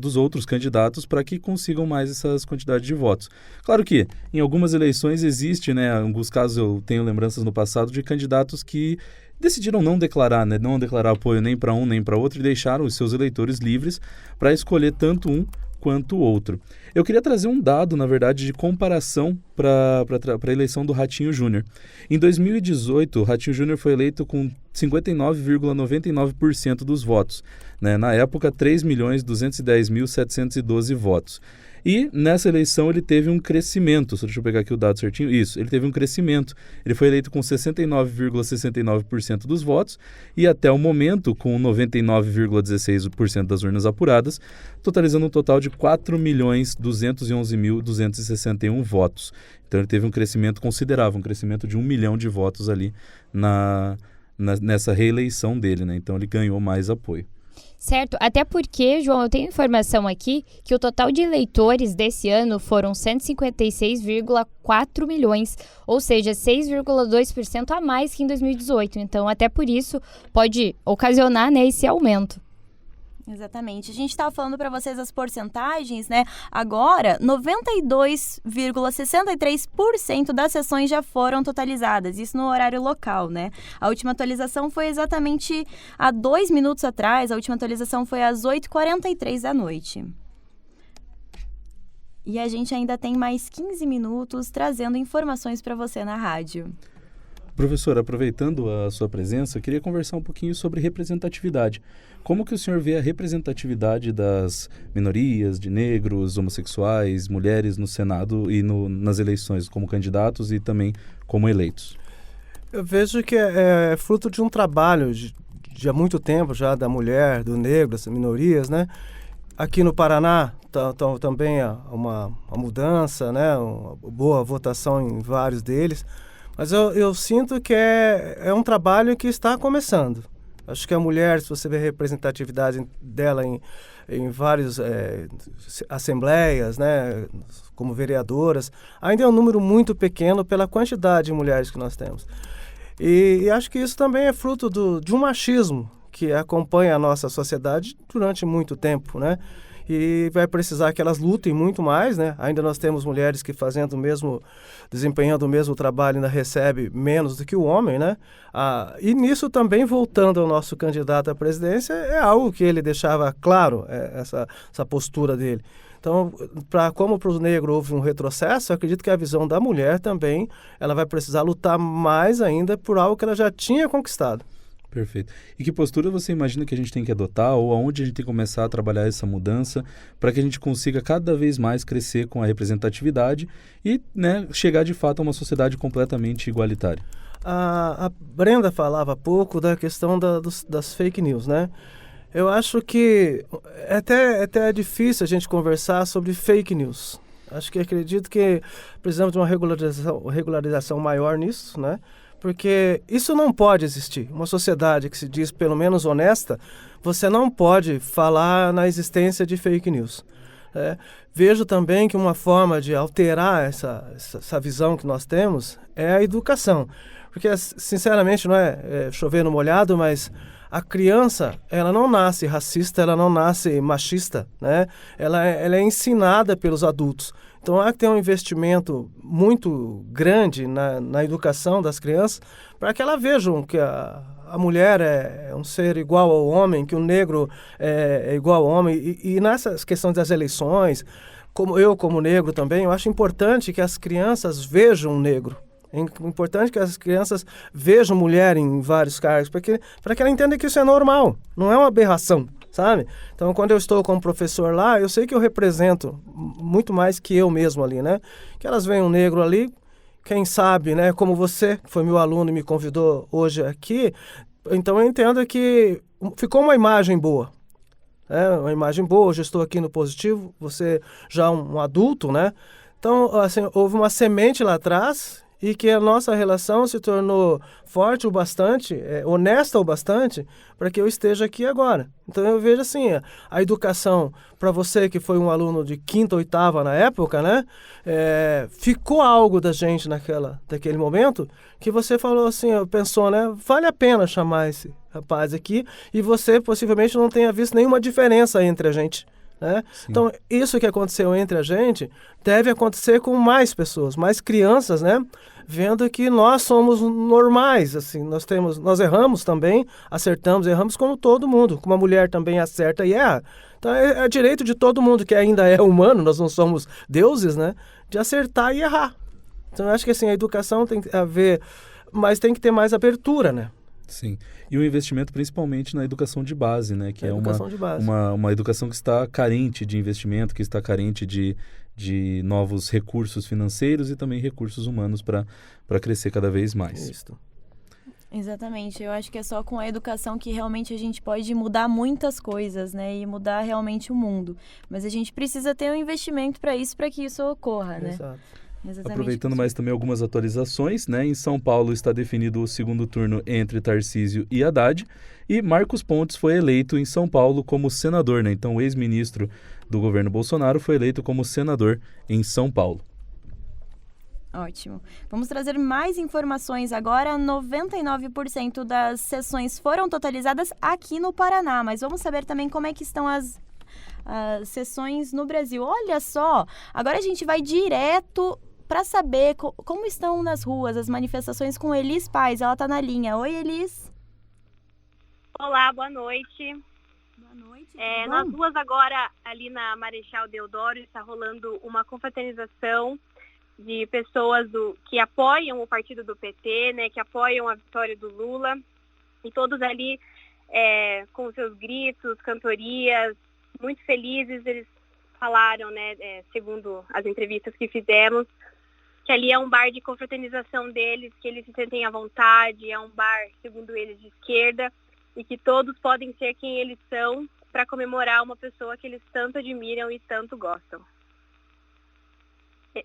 dos outros candidatos para que consigam mais essas quantidades de votos. Claro que em algumas eleições existe, né, em alguns casos eu tenho lembranças no passado de candidatos que decidiram não declarar, né, não declarar apoio nem para um nem para outro e deixaram os seus eleitores livres para escolher tanto um quanto o outro. Eu queria trazer um dado, na verdade, de comparação para a eleição do Ratinho Júnior. Em 2018, o Ratinho Júnior foi eleito com 59,99% dos votos. Né? Na época, 3.210.712 votos. E nessa eleição ele teve um crescimento, deixa eu pegar aqui o dado certinho, isso, ele teve um crescimento, ele foi eleito com 69,69% dos votos e até o momento com 99,16% das urnas apuradas, totalizando um total de 4.211.261 votos. Então ele teve um crescimento considerável, um crescimento de 1 milhão de votos ali nessa reeleição dele, né? Então ele ganhou mais apoio. Certo, até porque, João, eu tenho informação aqui que o total de eleitores desse ano foram 156,4 milhões, ou seja, 6,2% a mais que em 2018. Então, até por isso, pode ocasionar, né, esse aumento. Exatamente. A gente estava falando para vocês as porcentagens, né? Agora, 92,63% das sessões já foram totalizadas, isso no horário local, né? A última atualização foi exatamente há 2 minutos atrás, a última atualização foi às 8h43 da noite. E a gente ainda tem mais 15 minutos trazendo informações para você na rádio. Professor, aproveitando a sua presença, eu queria conversar um pouquinho sobre representatividade. Como que o senhor vê a representatividade das minorias, de negros, homossexuais, mulheres no Senado e nas eleições, como candidatos e também como eleitos? Eu vejo que é fruto de um trabalho de há muito tempo já da mulher, do negro, das minorias, né? Aqui no Paraná também há uma mudança, né? Uma boa votação em vários deles. Mas eu sinto que é um trabalho que está começando. Acho que a mulher, se você vê a representatividade dela em várias assembleias, né, como vereadoras, ainda é um número muito pequeno pela quantidade de mulheres que nós temos. E acho que isso também é fruto de um machismo que acompanha a nossa sociedade durante muito tempo, né? E vai precisar que elas lutem muito mais, né? Ainda nós temos mulheres que desempenhando o mesmo trabalho ainda recebe menos do que o homem, né? E nisso também, voltando ao nosso candidato à presidência, é algo que ele deixava claro, essa postura dele. Então, como para o negro houve um retrocesso, eu acredito que a visão da mulher também, ela vai precisar lutar mais ainda por algo que ela já tinha conquistado. Perfeito. E que postura você imagina que a gente tem que adotar ou aonde a gente tem que começar a trabalhar essa mudança para que a gente consiga cada vez mais crescer com a representatividade e, né, chegar de fato a uma sociedade completamente igualitária? A Brenda falava há pouco da questão das fake news, né? Eu acho que até é difícil a gente conversar sobre fake news. Acredito que precisamos de uma regularização maior nisso, né? Porque isso não pode existir. Uma sociedade que se diz pelo menos honesta, você não pode falar na existência de fake news. Vejo também que uma forma de alterar essa visão que nós temos é a educação. Porque, sinceramente, não é chover no molhado, mas a criança, ela não nasce racista, ela não nasce machista, né? Ela é ensinada pelos adultos. Então, há que ter um investimento muito grande na educação das crianças para que elas vejam que a a mulher é um ser igual ao homem, que o negro é igual ao homem. E nessas questões das eleições, como negro também, eu acho importante que as crianças vejam o negro. É importante que as crianças vejam mulher em vários cargos, para que ela entenda que isso é normal, não é uma aberração, sabe? Então, quando eu estou como professor lá, eu sei que eu represento muito mais que eu mesmo ali, né? Que elas veem um negro ali, quem sabe, né? Como você, que foi meu aluno e me convidou hoje aqui, então eu entendo que ficou uma imagem boa. Uma imagem boa, hoje eu estou aqui no positivo, você já um adulto, né? Então, assim, houve uma semente lá atrás e que a nossa relação se tornou forte o bastante, honesta o bastante, para que eu esteja aqui agora. Então eu vejo assim, a educação, para você que foi um aluno de 5ª, 8ª na época, né? Ficou algo da gente daquele momento, que você falou assim, pensou, né? Vale a pena chamar esse rapaz aqui, e você possivelmente não tenha visto nenhuma diferença entre a gente. Né? Então, isso que aconteceu entre a gente deve acontecer com mais pessoas, mais crianças, né? Vendo que nós somos normais, assim, nós erramos também, acertamos, erramos como todo mundo, como a mulher também acerta e erra. Então, é direito de todo mundo que ainda é humano, nós não somos deuses, né? De acertar e errar. Então, eu acho que assim, a educação tem que haver, mas tem que ter mais abertura, né? Sim, e o investimento principalmente na educação de base, né? Que é uma educação que está carente de investimento, que está carente de novos recursos financeiros e também recursos humanos para crescer cada vez mais. Isso. Exatamente, eu acho que é só com a educação que realmente a gente pode mudar muitas coisas, né? E mudar realmente o mundo. Mas a gente precisa ter um investimento para isso, para que isso ocorra, né? Exato. Exatamente. Aproveitando mais também algumas atualizações, né? Em São Paulo está definido o segundo turno entre Tarcísio e Haddad, e Marcos Pontes foi eleito em São Paulo como senador, né? Então o ex-ministro do governo Bolsonaro foi eleito como senador em São Paulo. Ótimo. Vamos trazer mais informações agora. 99% das sessões foram totalizadas aqui no Paraná, mas vamos saber também como é que estão as sessões no Brasil. Olha só, agora a gente vai direto para saber como estão nas ruas as manifestações com Elis Paz. Ela está na linha. Oi, Elis. Olá, boa noite. Boa noite. Nas ruas agora, ali na Marechal Deodoro, está rolando uma confraternização de pessoas que apoiam o partido do PT, né, que apoiam a vitória do Lula, e todos ali com seus gritos, cantorias, muito felizes. Eles falaram, né, segundo as entrevistas que fizemos, que ali é um bar de confraternização deles, que eles se sentem à vontade, é um bar, segundo eles, de esquerda, e que todos podem ser quem eles são para comemorar uma pessoa que eles tanto admiram e tanto gostam.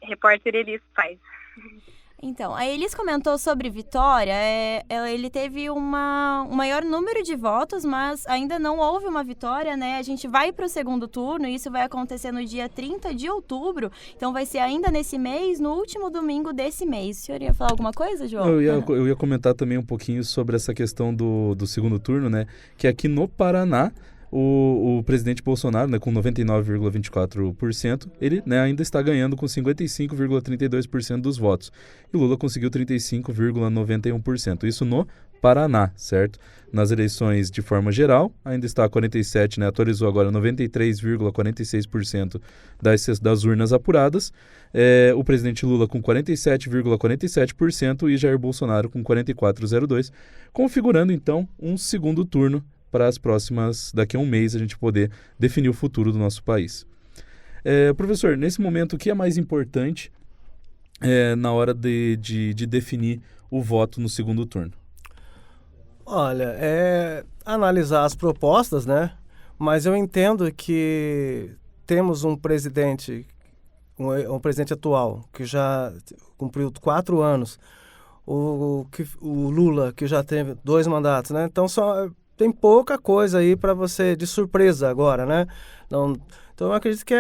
Repórter Elis Paz. Então, a Elis comentou sobre Vitória, ele teve um maior número de votos, mas ainda não houve uma vitória, né? A gente vai para o segundo turno, e isso vai acontecer no dia 30 de outubro, então vai ser ainda nesse mês, no último domingo desse mês. O senhor ia falar alguma coisa, João? Eu ia comentar também um pouquinho sobre essa questão do segundo turno, né? Que aqui no Paraná, o presidente Bolsonaro, né, com 99,24%, ele, né, ainda está ganhando com 55,32% dos votos. E Lula conseguiu 35,91%. Isso no Paraná, certo? Nas eleições de forma geral, ainda está 47%, né, atualizou agora 93,46% das urnas apuradas. O presidente Lula com 47,47% e Jair Bolsonaro com 44,02%, configurando então um segundo turno para as próximas, daqui a um mês, a gente poder definir o futuro do nosso país. Professor, nesse momento, o que é mais importante na hora de definir o voto no segundo turno? Olha, analisar as propostas, né? Mas eu entendo que temos um presidente atual, que já cumpriu 4 anos, o Lula, que já teve 2 mandatos, né? Então, tem pouca coisa aí para você de surpresa agora, né? Então eu acredito que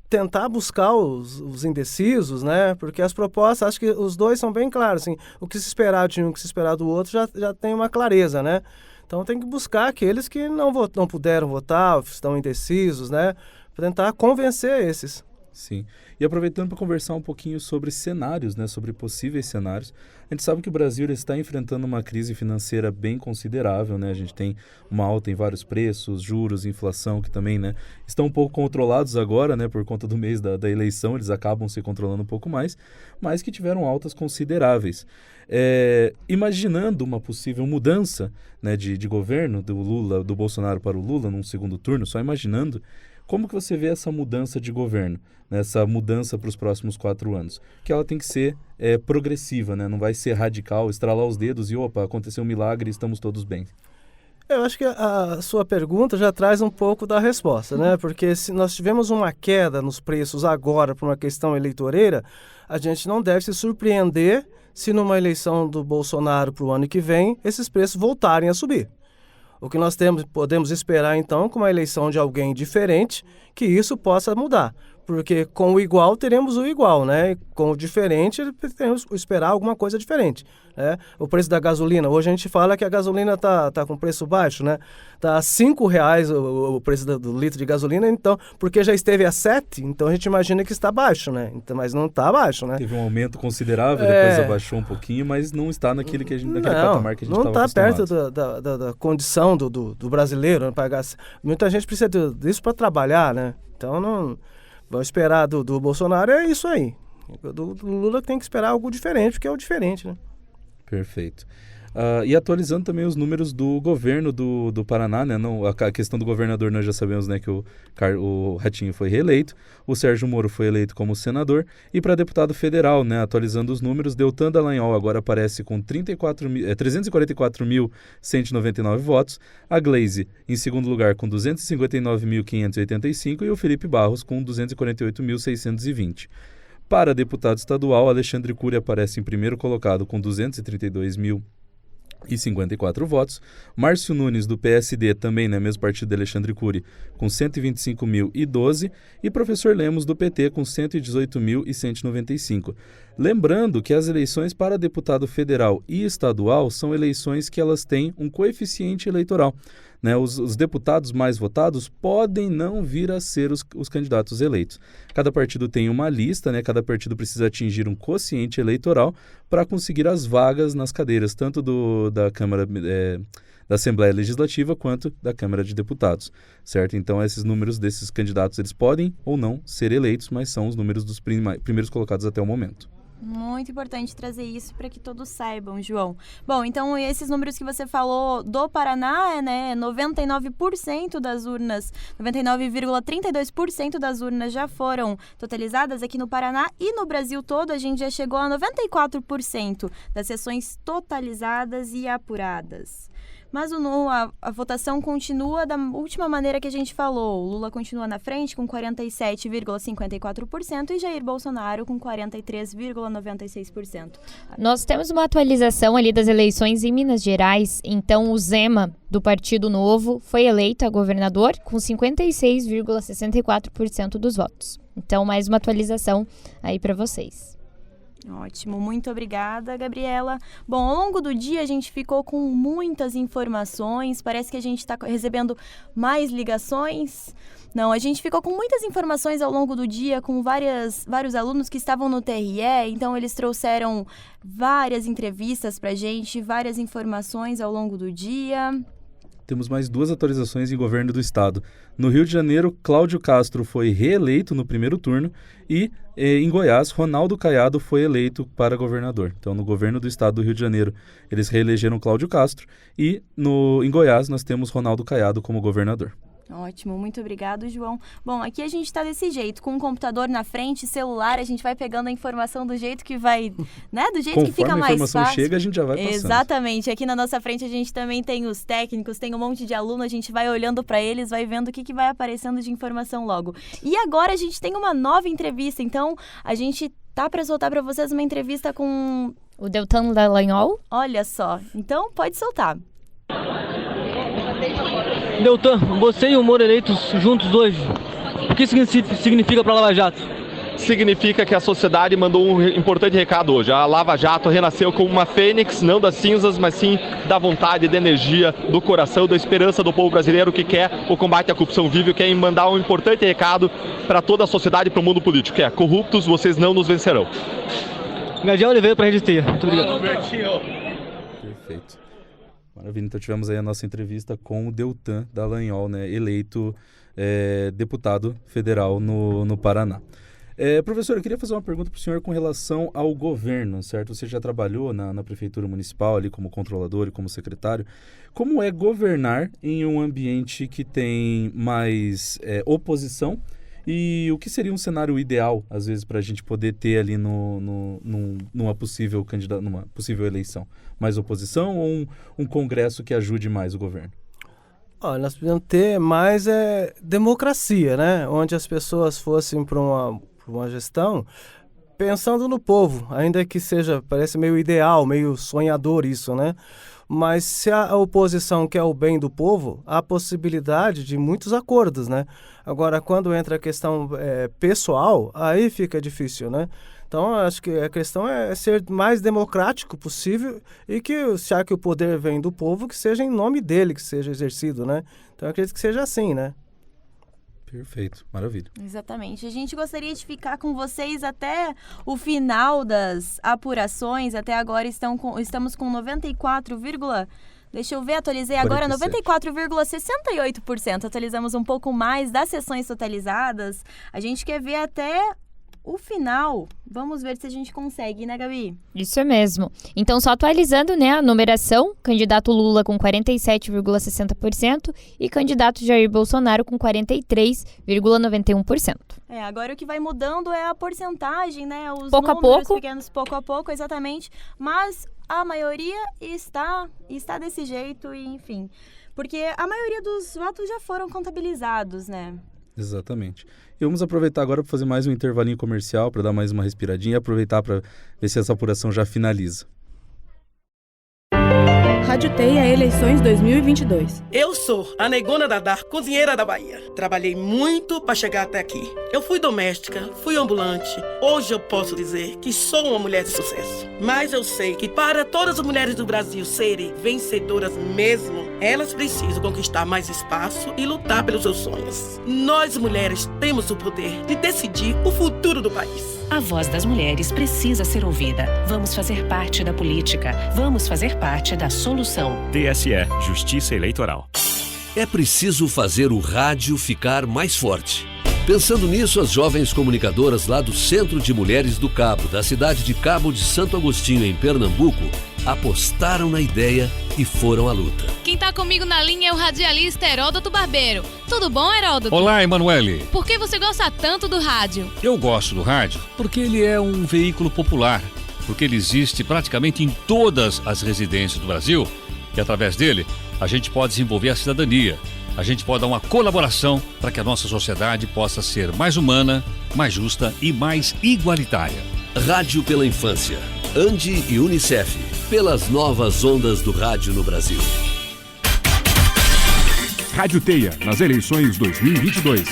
tentar buscar os indecisos, né? Porque as propostas, acho que os dois são bem claros, assim, o que se esperar de um, o que se esperar do outro já tem uma clareza, né? Então tem que buscar aqueles que não puderam votar, estão indecisos, né? Para tentar convencer esses. Sim. E aproveitando para conversar um pouquinho sobre cenários, né, sobre possíveis cenários, a gente sabe que o Brasil está enfrentando uma crise financeira bem considerável, né? A gente tem uma alta em vários preços, juros, inflação, que também, né, estão um pouco controlados agora, né, por conta do mês da eleição, eles acabam se controlando um pouco mais, mas que tiveram altas consideráveis. Imaginando uma possível mudança, né, de governo do Lula, do Bolsonaro para o Lula num segundo turno, só imaginando, como que você vê essa mudança de governo, né, essa mudança para os próximos 4 anos? Que ela tem que ser progressiva, né? Não vai ser radical, estralar os dedos e opa, aconteceu um milagre e estamos todos bem. Eu acho que a sua pergunta já traz um pouco da resposta, né? Porque se nós tivemos uma queda nos preços agora por uma questão eleitoreira, a gente não deve se surpreender se numa eleição do Bolsonaro para o ano que vem, esses preços voltarem a subir. O que nós podemos esperar, então, com uma eleição de alguém diferente, que isso possa mudar. Porque com o igual, teremos o igual, né? E com o diferente, teremos que esperar alguma coisa diferente, né? O preço da gasolina, hoje a gente fala que a gasolina tá com preço baixo, né? Tá a R$5 o preço do litro de gasolina, então, porque já esteve a 7, então a gente imagina que está baixo, né? Então, mas não está baixo, né? Teve um aumento considerável, depois abaixou um pouquinho, mas não está naquele patamar que a gente estava acostumado. Não está perto da condição do brasileiro, né? Pagar. Muita gente precisa disso para trabalhar, né? Então, não... Vamos esperar do Bolsonaro, é isso aí. Do Lula tem que esperar algo diferente, porque é o diferente, né? Perfeito. E atualizando também os números do governo do Paraná, né? Não, a questão do governador nós já sabemos, né, que o Ratinho foi reeleito, o Sérgio Moro foi eleito como senador, e para deputado federal, né, atualizando os números, Deltan Dallagnol agora aparece com 344.199 votos, a Gleisi em segundo lugar com 259.585 e o Felipe Barros com 248.620. Para deputado estadual, Alexandre Cury aparece em primeiro colocado com 232.054 votos. Márcio Nunes, do PSD, também, né, mesmo partido de Alexandre Cury, com 125.012. E professor Lemos, do PT, com 118.195. Lembrando que as eleições para deputado federal e estadual são eleições que elas têm um coeficiente eleitoral, né? Os deputados mais votados podem não vir a ser os candidatos eleitos. Cada partido tem uma lista, né? Cada partido precisa atingir um quociente eleitoral para conseguir as vagas nas cadeiras, tanto da Câmara da Assembleia Legislativa quanto da Câmara de Deputados, certo? Então, esses números desses candidatos, eles podem ou não ser eleitos, mas são os números dos primeiros colocados até o momento. Muito importante trazer isso para que todos saibam, João. Bom, então esses números que você falou do Paraná, né, 99% das urnas, 99,32% das urnas já foram totalizadas aqui no Paraná e no Brasil todo a gente já chegou a 94% das sessões totalizadas e apuradas. Mas a votação continua da última maneira que a gente falou. O Lula continua na frente com 47,54% e Jair Bolsonaro com 43,96%. Nós temos uma atualização ali das eleições em Minas Gerais. Então, o Zema, do Partido Novo, foi eleito a governador com 56,64% dos votos. Então, mais uma atualização aí para vocês. Ótimo, muito obrigada, Gabriela. Bom, ao longo do dia a gente ficou com muitas informações, parece que a gente está recebendo mais ligações. Não, a gente ficou com muitas informações ao longo do dia, com vários alunos que estavam no TRE, então eles trouxeram várias entrevistas para a gente, várias informações ao longo do dia. Temos mais 2 atualizações em governo do estado. No Rio de Janeiro, Cláudio Castro foi reeleito no primeiro turno e em Goiás, Ronaldo Caiado foi eleito para governador. Então, no governo do estado do Rio de Janeiro, eles reelegeram Cláudio Castro e em Goiás nós temos Ronaldo Caiado como governador. Ótimo, muito obrigado, João. Bom, aqui a gente está desse jeito, com um computador na frente, celular, a gente vai pegando a informação do jeito que vai, né? Do jeito Conforme que fica mais fácil. Conforme a informação chega, a gente já vai passando. Exatamente. Aqui na nossa frente a gente também tem os técnicos, tem um monte de aluno, a gente vai olhando para eles, vai vendo o que vai aparecendo de informação logo. E agora a gente tem uma nova entrevista, então a gente tá para soltar para vocês uma entrevista com o Deltan Dallagnol. Olha só, então pode soltar. Deltan, você e o Moro eleitos juntos hoje, o que significa para a Lava Jato? significa que a sociedade mandou um importante recado hoje. A Lava Jato renasceu como uma fênix, não das cinzas, mas sim da vontade, da energia, do coração, da esperança do povo brasileiro que quer o combate à corrupção viva e quer mandar um importante recado para toda a sociedade e para o mundo político, que é: corruptos, vocês não nos vencerão. Gadiel Oliveira para a Rede Teia. Muito obrigado. Perfeito. Maravilha. Então tivemos aí a nossa entrevista com o Deltan Dallagnol, né, eleito deputado federal no Paraná. Professor, eu queria fazer uma pergunta para o senhor com relação ao governo, certo? Você já trabalhou na prefeitura municipal ali como controlador e como secretário. Como é governar em um ambiente que tem mais oposição? E o que seria um cenário ideal, às vezes, para a gente poder ter ali numa possível eleição? Mais oposição ou um congresso que ajude mais o governo? Nós precisamos ter mais democracia, né? Onde as pessoas fossem para uma gestão pensando no povo, ainda que parece meio ideal, meio sonhador isso, né? Mas se a oposição quer o bem do povo, há possibilidade de muitos acordos, né? Agora, quando entra a questão pessoal, aí fica difícil, né? Então, acho que a questão é ser mais democrático possível e que, já que o poder vem do povo, que seja em nome dele que seja exercido, né? Então, eu acredito que seja assim, né? Perfeito, maravilha. Exatamente. A gente gostaria de ficar com vocês até o final das apurações. Até agora estamos com 94, deixa eu ver, atualizei agora, 94,68%. Atualizamos um pouco mais das sessões totalizadas. A gente quer ver até o final. Vamos ver se a gente consegue, né, Gabi? Isso é mesmo. Então, só atualizando, né, a numeração, candidato Lula com 47,60% e candidato Jair Bolsonaro com 43,91%. Agora o que vai mudando é a porcentagem, né, os pouco números a pouco. pequenos, pouco a pouco, exatamente, mas a maioria está desse jeito e, enfim, porque a maioria dos votos já foram contabilizados, né? Exatamente. E vamos aproveitar agora para fazer mais um intervalinho comercial, para dar mais uma respiradinha e aproveitar para ver se essa apuração já finaliza. Rádio Teia Eleições 2022. Eu sou a Negona Dadá, cozinheira da Bahia. Trabalhei muito para chegar até aqui. Eu fui doméstica, fui ambulante. Hoje eu posso dizer que sou uma mulher de sucesso. Mas eu sei que para todas as mulheres do Brasil serem vencedoras mesmo, elas precisam conquistar mais espaço e lutar pelos seus sonhos. Nós mulheres temos o poder de decidir o futuro do país. A voz das mulheres precisa ser ouvida. Vamos fazer parte da política. Vamos fazer parte da solução. TSE, Justiça Eleitoral. É preciso fazer o rádio ficar mais forte. Pensando nisso, as jovens comunicadoras lá do Centro de Mulheres do Cabo, da cidade de Cabo de Santo Agostinho, em Pernambuco, apostaram na ideia e foram à luta. Quem tá comigo na linha é o radialista Heródoto Barbeiro. Tudo bom, Heródoto? Olá, Emanuele. Por que você gosta tanto do rádio? Eu gosto do rádio porque ele é um veículo popular, porque ele existe praticamente em todas as residências do Brasil e através dele a gente pode desenvolver a cidadania. A gente pode dar uma colaboração para que a nossa sociedade possa ser mais humana, mais justa e mais igualitária. Rádio pela Infância, ANDI e Unicef, pelas novas ondas do rádio no Brasil. Rádio Teia, nas eleições 2022.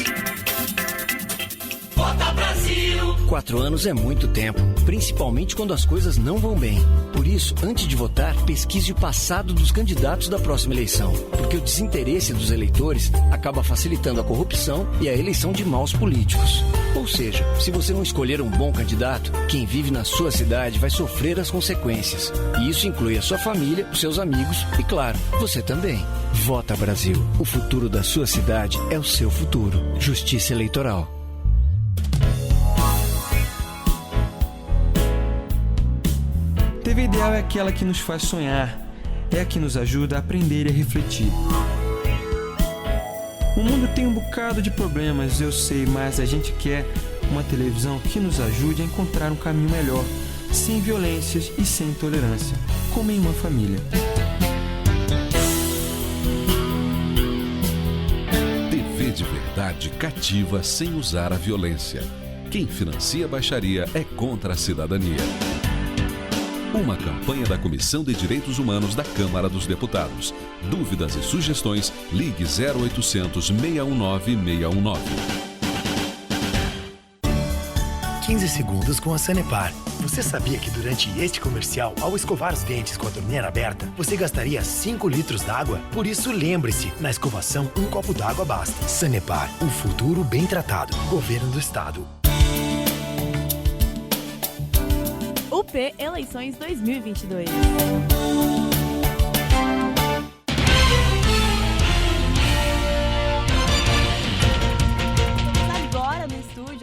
Vota Brasil! 4 anos é muito tempo, principalmente quando as coisas não vão bem. Por isso, antes de votar, pesquise o passado dos candidatos da próxima eleição, porque o desinteresse dos eleitores acaba facilitando a corrupção e a eleição de maus políticos. Ou seja, se você não escolher um bom candidato, quem vive na sua cidade vai sofrer as consequências. E isso inclui a sua família, os seus amigos e, claro, você também. Vota Brasil. O futuro da sua cidade é o seu futuro. Justiça Eleitoral. TV ideal é aquela que nos faz sonhar, é a que nos ajuda a aprender e a refletir. O mundo tem um bocado de problemas, eu sei, mas a gente quer uma televisão que nos ajude a encontrar um caminho melhor, sem violências e sem intolerância, como em uma família. TV de verdade cativa sem usar a violência. Quem financia a baixaria é contra a cidadania. Uma campanha da Comissão de Direitos Humanos da Câmara dos Deputados. Dúvidas e sugestões, ligue 0800 619 619. 15 segundos com a Sanepar. Você sabia que durante este comercial, ao escovar os dentes com a torneira aberta, você gastaria 5 litros d'água? Por isso, lembre-se, na escovação, um copo d'água basta. Sanepar, o futuro bem tratado. Governo do Estado. UP Eleições 2022.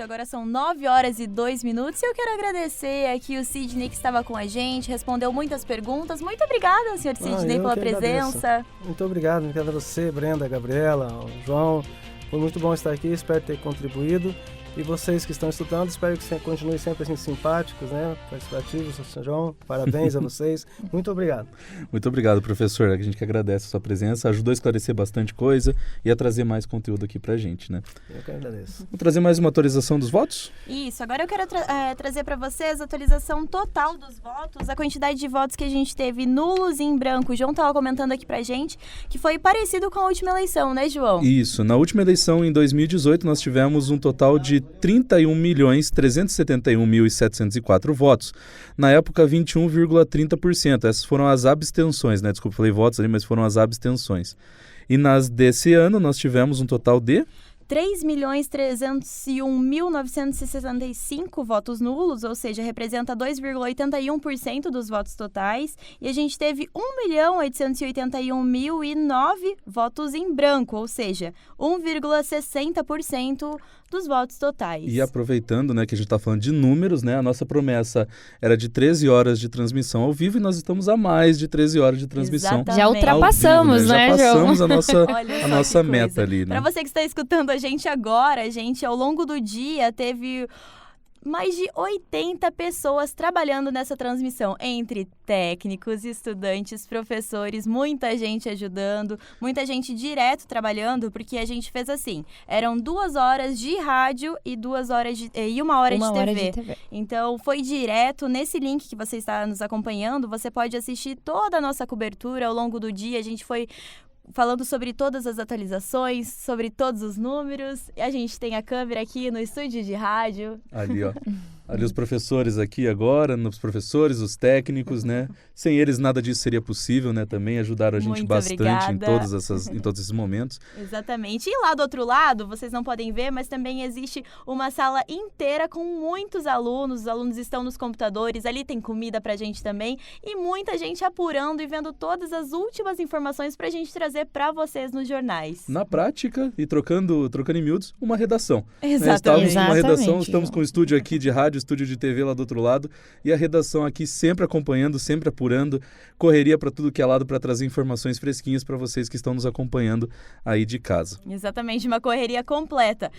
Agora são 9h02 e eu quero agradecer aqui o Sidney que estava com a gente, respondeu muitas perguntas. Muito obrigada, senhor Sidney, pela presença. Agradeço. Muito obrigado, obrigado a você, Brenda, Gabriela, o João. Foi muito bom estar aqui, espero ter contribuído. E vocês que estão estudando, espero que continuem sempre assim simpáticos, né? Participativos, Sr. João. Parabéns a vocês. Muito obrigado. Muito obrigado, professor. A gente que agradece a sua presença. Ajudou a esclarecer bastante coisa e a trazer mais conteúdo aqui pra gente, né? Eu que agradeço. Vou trazer mais uma atualização dos votos? Isso. Agora eu quero trazer para vocês a atualização total dos votos, a quantidade de votos que a gente teve nulos e em branco. O João estava comentando aqui pra gente que foi parecido com a última eleição, né, João? Isso. Na última eleição, em 2018, nós tivemos um total de 31.371.704 votos. Na época, 21,30%. Essas foram as abstenções, né? Desculpa, falei votos ali, mas foram as abstenções. E nas desse ano, nós tivemos um total de 3.301.965 votos nulos, ou seja, representa 2,81% dos votos totais. E a gente teve 1.881.009 votos em branco, ou seja, 1,60% dos votos totais. E aproveitando, né, que a gente está falando de números, né, a nossa promessa era de 13 horas de transmissão ao vivo e nós estamos a mais de 13 horas de transmissão. Já ultrapassamos, vivo, né? Já passamos João? a nossa meta ali, né? Para você que está escutando a gente agora, a gente, ao longo do dia, teve mais de 80 pessoas trabalhando nessa transmissão, entre técnicos, estudantes, professores, muita gente ajudando, muita gente direto trabalhando, porque a gente fez assim, eram 2 horas de rádio e 1 hora de TV. Então, foi direto, nesse link que você está nos acompanhando, você pode assistir toda a nossa cobertura ao longo do dia, a gente foi falando sobre todas as atualizações, sobre todos os números. A gente tem a câmera aqui no estúdio de rádio. Ali, ó. Ali os professores aqui agora, os professores, os técnicos, né? Sem eles nada disso seria possível, né? Também ajudaram a gente bastante em todos esses momentos. Exatamente. E lá do outro lado, vocês não podem ver, mas também existe uma sala inteira com muitos alunos. Os alunos estão nos computadores, ali tem comida pra gente também. E muita gente apurando e vendo todas as últimas informações pra gente trazer pra vocês nos jornais. Na prática, e trocando em miúdos, uma redação. Exatamente. Estávamos numa redação, estamos com um estúdio aqui de rádio, estúdio de TV lá do outro lado, e a redação aqui sempre acompanhando, sempre apurando, correria para tudo que é lado para trazer informações fresquinhas para vocês que estão nos acompanhando aí de casa. Exatamente, uma correria completa.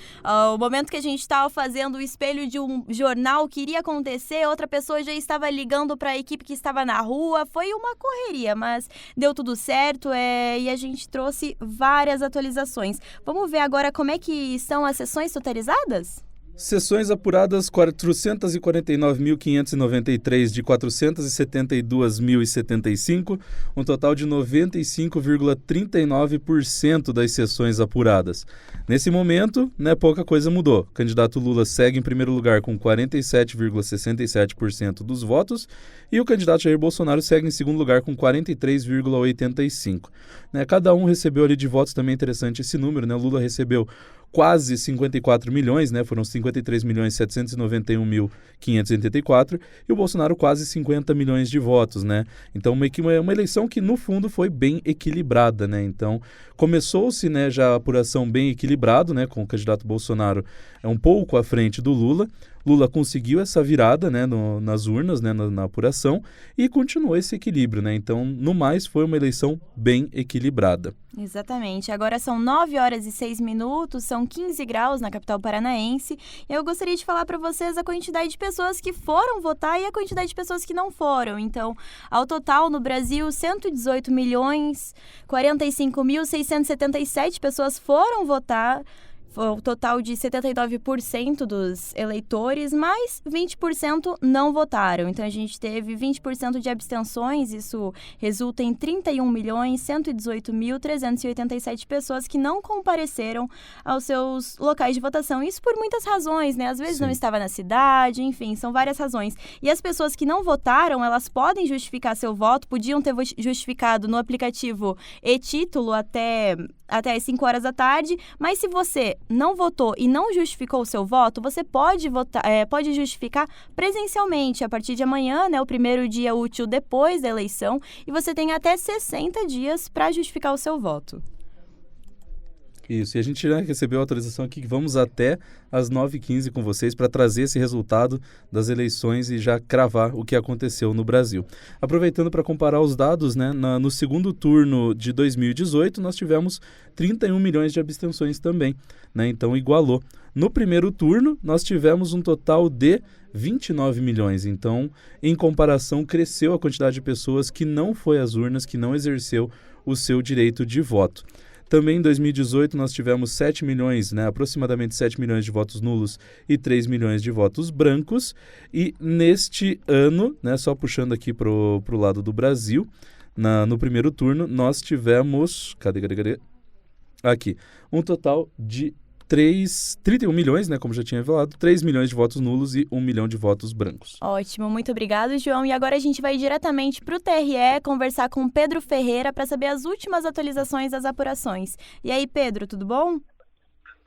O momento que a gente estava fazendo o espelho de um jornal que iria acontecer, outra pessoa já estava ligando para a equipe que estava na rua, foi uma correria, mas deu tudo certo e a gente trouxe várias atualizações. Vamos ver agora como é que estão as sessões totalizadas? Sessões apuradas 479.593 de 472.075, um total de 95,39% das sessões apuradas. Nesse momento, né, pouca coisa mudou. O candidato Lula segue em primeiro lugar com 47,67% dos votos e o candidato Jair Bolsonaro segue em segundo lugar com 43,85%. Né, cada um recebeu ali de votos, também interessante esse número, né? O Lula recebeu quase 54 milhões, né? Foram 53.791.584 e o Bolsonaro quase 50 milhões de votos, né? Então uma eleição que no fundo foi bem equilibrada, né? Então começou-se, né, já a apuração bem equilibrado, né, com o candidato Bolsonaro um pouco à frente do Lula. Lula conseguiu essa virada, né, nas urnas, né, na apuração e continuou esse equilíbrio, né? Então, no mais, foi uma eleição bem equilibrada. Exatamente. Agora são 9h06, são 15 graus na capital paranaense. Eu gostaria de falar para vocês a quantidade de pessoas que foram votar e a quantidade de pessoas que não foram. Então, ao total, no Brasil, 118.045.677 pessoas foram votar. Foi o total de 79% dos eleitores, mas 20% não votaram. Então, a gente teve 20% de abstenções, isso resulta em 31.118.387 pessoas que não compareceram aos seus locais de votação. Isso por muitas razões, né? Às vezes não estava na cidade, enfim, são várias razões. E as pessoas que não votaram, elas podem justificar seu voto, podiam ter justificado no aplicativo e-título até às 5 horas da tarde, mas se você não votou e não justificou o seu voto, você pode justificar presencialmente a partir de amanhã, né, o primeiro dia útil depois da eleição, e você tem até 60 dias para justificar o seu voto. Isso, e a gente já recebeu a autorização aqui que vamos até às 9h15 com vocês para trazer esse resultado das eleições e já cravar o que aconteceu no Brasil. Aproveitando para comparar os dados, né, no segundo turno de 2018 nós tivemos 31 milhões de abstenções também, né, então igualou. No primeiro turno nós tivemos um total de 29 milhões, então em comparação cresceu a quantidade de pessoas que não foi às urnas, que não exerceu o seu direito de voto. Também em 2018 nós tivemos 7 milhões, né, aproximadamente 7 milhões de votos nulos e 3 milhões de votos brancos. E neste ano, né, só puxando aqui para o lado do Brasil, no primeiro turno nós tivemos, cadê? Aqui, um total de 31 milhões, né, como já tinha falado, 3 milhões de votos nulos e 1 milhão de votos brancos. Ótimo, muito obrigado, João. E agora a gente vai diretamente para o TRE conversar com o Pedro Ferreira para saber as últimas atualizações das apurações. E aí, Pedro, tudo bom?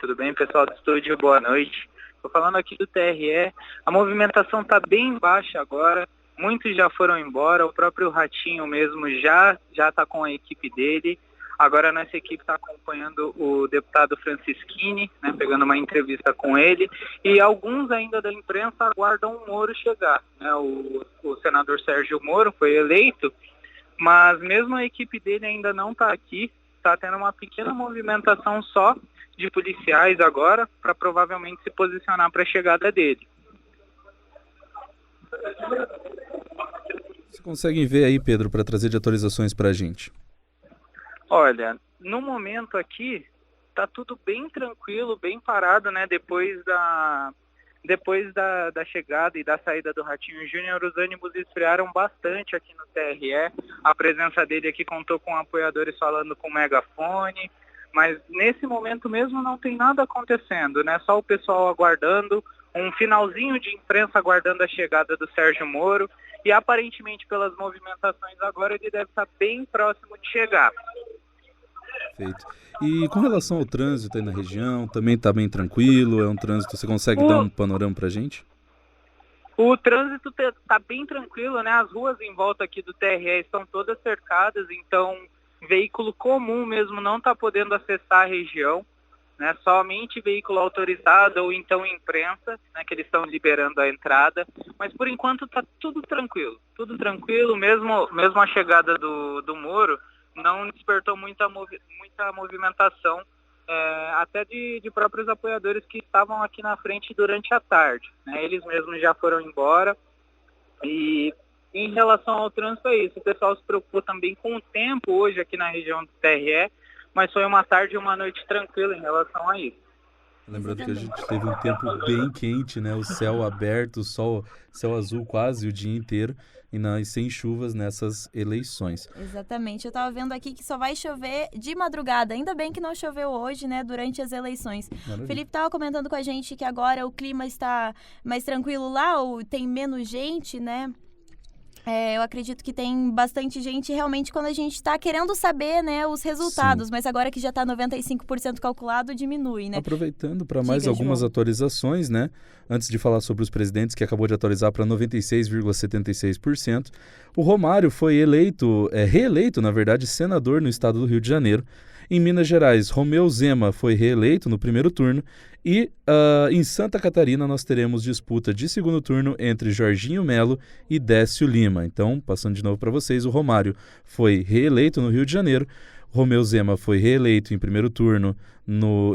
Tudo bem, pessoal do estúdio? Boa noite. Estou falando aqui do TRE. A movimentação está bem baixa agora. Muitos já foram embora. O próprio Ratinho mesmo já está com a equipe dele. Agora a nossa equipe está acompanhando o deputado Francisquini, né, pegando uma entrevista com ele, e alguns ainda da imprensa aguardam o Moro chegar. Né? O senador Sérgio Moro foi eleito, mas mesmo a equipe dele ainda não está aqui, está tendo uma pequena movimentação só de policiais agora, para provavelmente se posicionar para a chegada dele. Vocês conseguem ver aí, Pedro, para trazer de atualizações para a gente? Olha, no momento aqui tá tudo bem tranquilo, bem parado, né? Depois da chegada e da saída do Ratinho Júnior, os ânimos esfriaram bastante aqui no TRE. A presença dele aqui contou com apoiadores falando com megafone, mas nesse momento mesmo não tem nada acontecendo, né? Só o pessoal aguardando, um finalzinho de imprensa aguardando a chegada do Sérgio Moro, e aparentemente pelas movimentações agora ele deve estar bem próximo de chegar. Perfeito. E com relação ao trânsito aí na região, também está bem tranquilo? É um trânsito, você consegue dar um panorama para a gente? O trânsito está bem tranquilo, né? As ruas em volta aqui do TRE estão todas cercadas, então veículo comum mesmo não está podendo acessar a região, né? Somente veículo autorizado ou então imprensa, né? Que eles estão liberando a entrada, mas por enquanto está tudo tranquilo, mesmo a chegada do Moro não despertou muita movimentação, até de próprios apoiadores que estavam aqui na frente durante a tarde, né? Eles mesmos já foram embora. E em relação ao trânsito é isso, o pessoal se preocupou também com o tempo hoje aqui na região do TRE, mas foi uma tarde e uma noite tranquila em relação a isso. Lembrando que a gente teve um tempo bem quente, né? O céu aberto, céu azul quase o dia inteiro e sem chuvas nessas eleições. Exatamente. Eu estava vendo aqui que só vai chover de madrugada. Ainda bem que não choveu hoje, né? Durante as eleições. Maravilha. O Felipe estava comentando com a gente que agora o clima está mais tranquilo lá, ou tem menos gente, né? Eu acredito que tem bastante gente realmente quando a gente está querendo saber, né, os resultados, mas agora que já está 95% calculado, diminui, né? Aproveitando para mais algumas atualizações, né? Antes de falar sobre os presidentes, que acabou de atualizar para 96,76%, o Romário foi reeleito, na verdade, senador no estado do Rio de Janeiro. Em Minas Gerais, Romeu Zema foi reeleito no primeiro turno e em Santa Catarina nós teremos disputa de segundo turno entre Jorginho Melo e Décio Lima. Então, passando de novo para vocês, o Romário foi reeleito no Rio de Janeiro, Romeu Zema foi reeleito em primeiro turno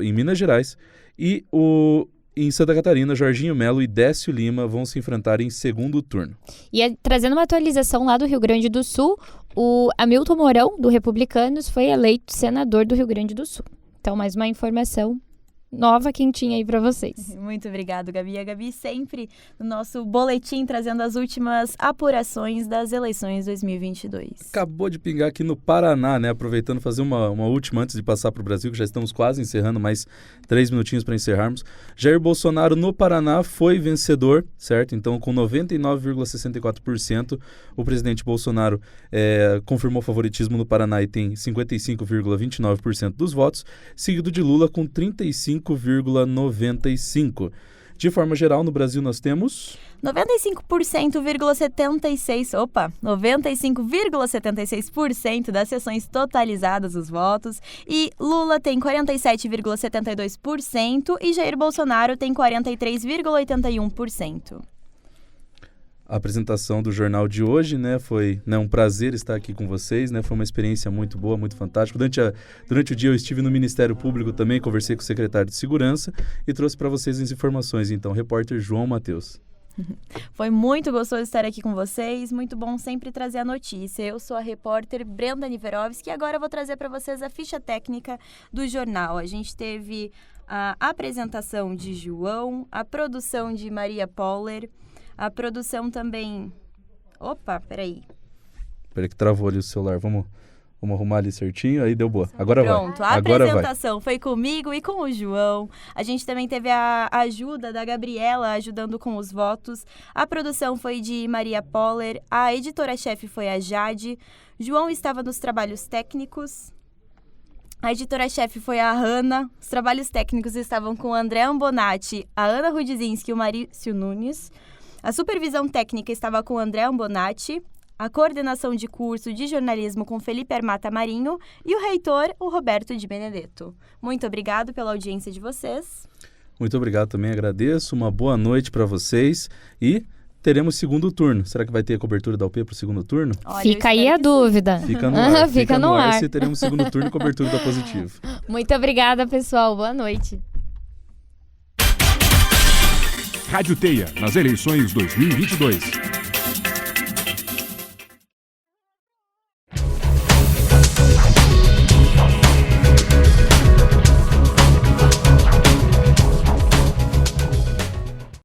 em Minas Gerais e em Santa Catarina, Jorginho Melo e Décio Lima vão se enfrentar em segundo turno. E trazendo uma atualização lá do Rio Grande do Sul, o Hamilton Mourão, do Republicanos, foi eleito senador do Rio Grande do Sul. Então, mais uma informação nova, quentinha aí para vocês. Muito obrigado, Gabi. A Gabi sempre no nosso boletim trazendo as últimas apurações das eleições 2022. Acabou de pingar aqui no Paraná, né? Aproveitando fazer uma última antes de passar para o Brasil, que já estamos quase encerrando, mais 3 minutinhos para encerrarmos. Jair Bolsonaro no Paraná foi vencedor, certo? Então, com 99,64%, o presidente Bolsonaro confirmou favoritismo no Paraná e tem 55,29% dos votos, seguido de Lula com 35,95%. De forma geral, no Brasil nós temos 95,76% das sessões totalizadas os votos, e Lula tem 47,72% e Jair Bolsonaro tem 43,81%. A apresentação do jornal de hoje, né, foi um prazer estar aqui com vocês, né, foi uma experiência muito boa, muito fantástica. Durante o dia eu estive no Ministério Público também, conversei com o secretário de Segurança e trouxe para vocês as informações. Então, repórter João Matheus. Foi muito gostoso estar aqui com vocês, muito bom sempre trazer a notícia. Eu sou a repórter Brenda Niverovski e agora eu vou trazer para vocês a ficha técnica do jornal. A gente teve a apresentação de João, a produção de Maria Poller, a produção também... Opa, peraí. Peraí que travou ali o celular. Vamos arrumar ali certinho, aí deu boa. Agora Pronto, vai. A apresentação foi comigo e com o João. A gente também teve a ajuda da Gabriela ajudando com os votos. A produção foi de Maria Poller. A editora-chefe foi a Jade. João estava nos trabalhos técnicos. A editora-chefe foi a Hanna. Os trabalhos técnicos estavam com o André Ambonati, a Ana Rudzinski e o Marício Nunes. A supervisão técnica estava com o André Ambonati, a coordenação de curso de jornalismo com Felipe Armata Marinho e o reitor, o Roberto de Benedetto. Muito obrigado pela audiência de vocês. Muito obrigado também, agradeço. Uma boa noite para vocês e teremos segundo turno. Será que vai ter a cobertura da UP para o segundo turno? Olha, fica aí a dúvida. Fica no ar. Fica no ar se teremos segundo turno e cobertura da Positivo. Muito obrigada, pessoal. Boa noite. Rádio Teia, nas eleições 2022.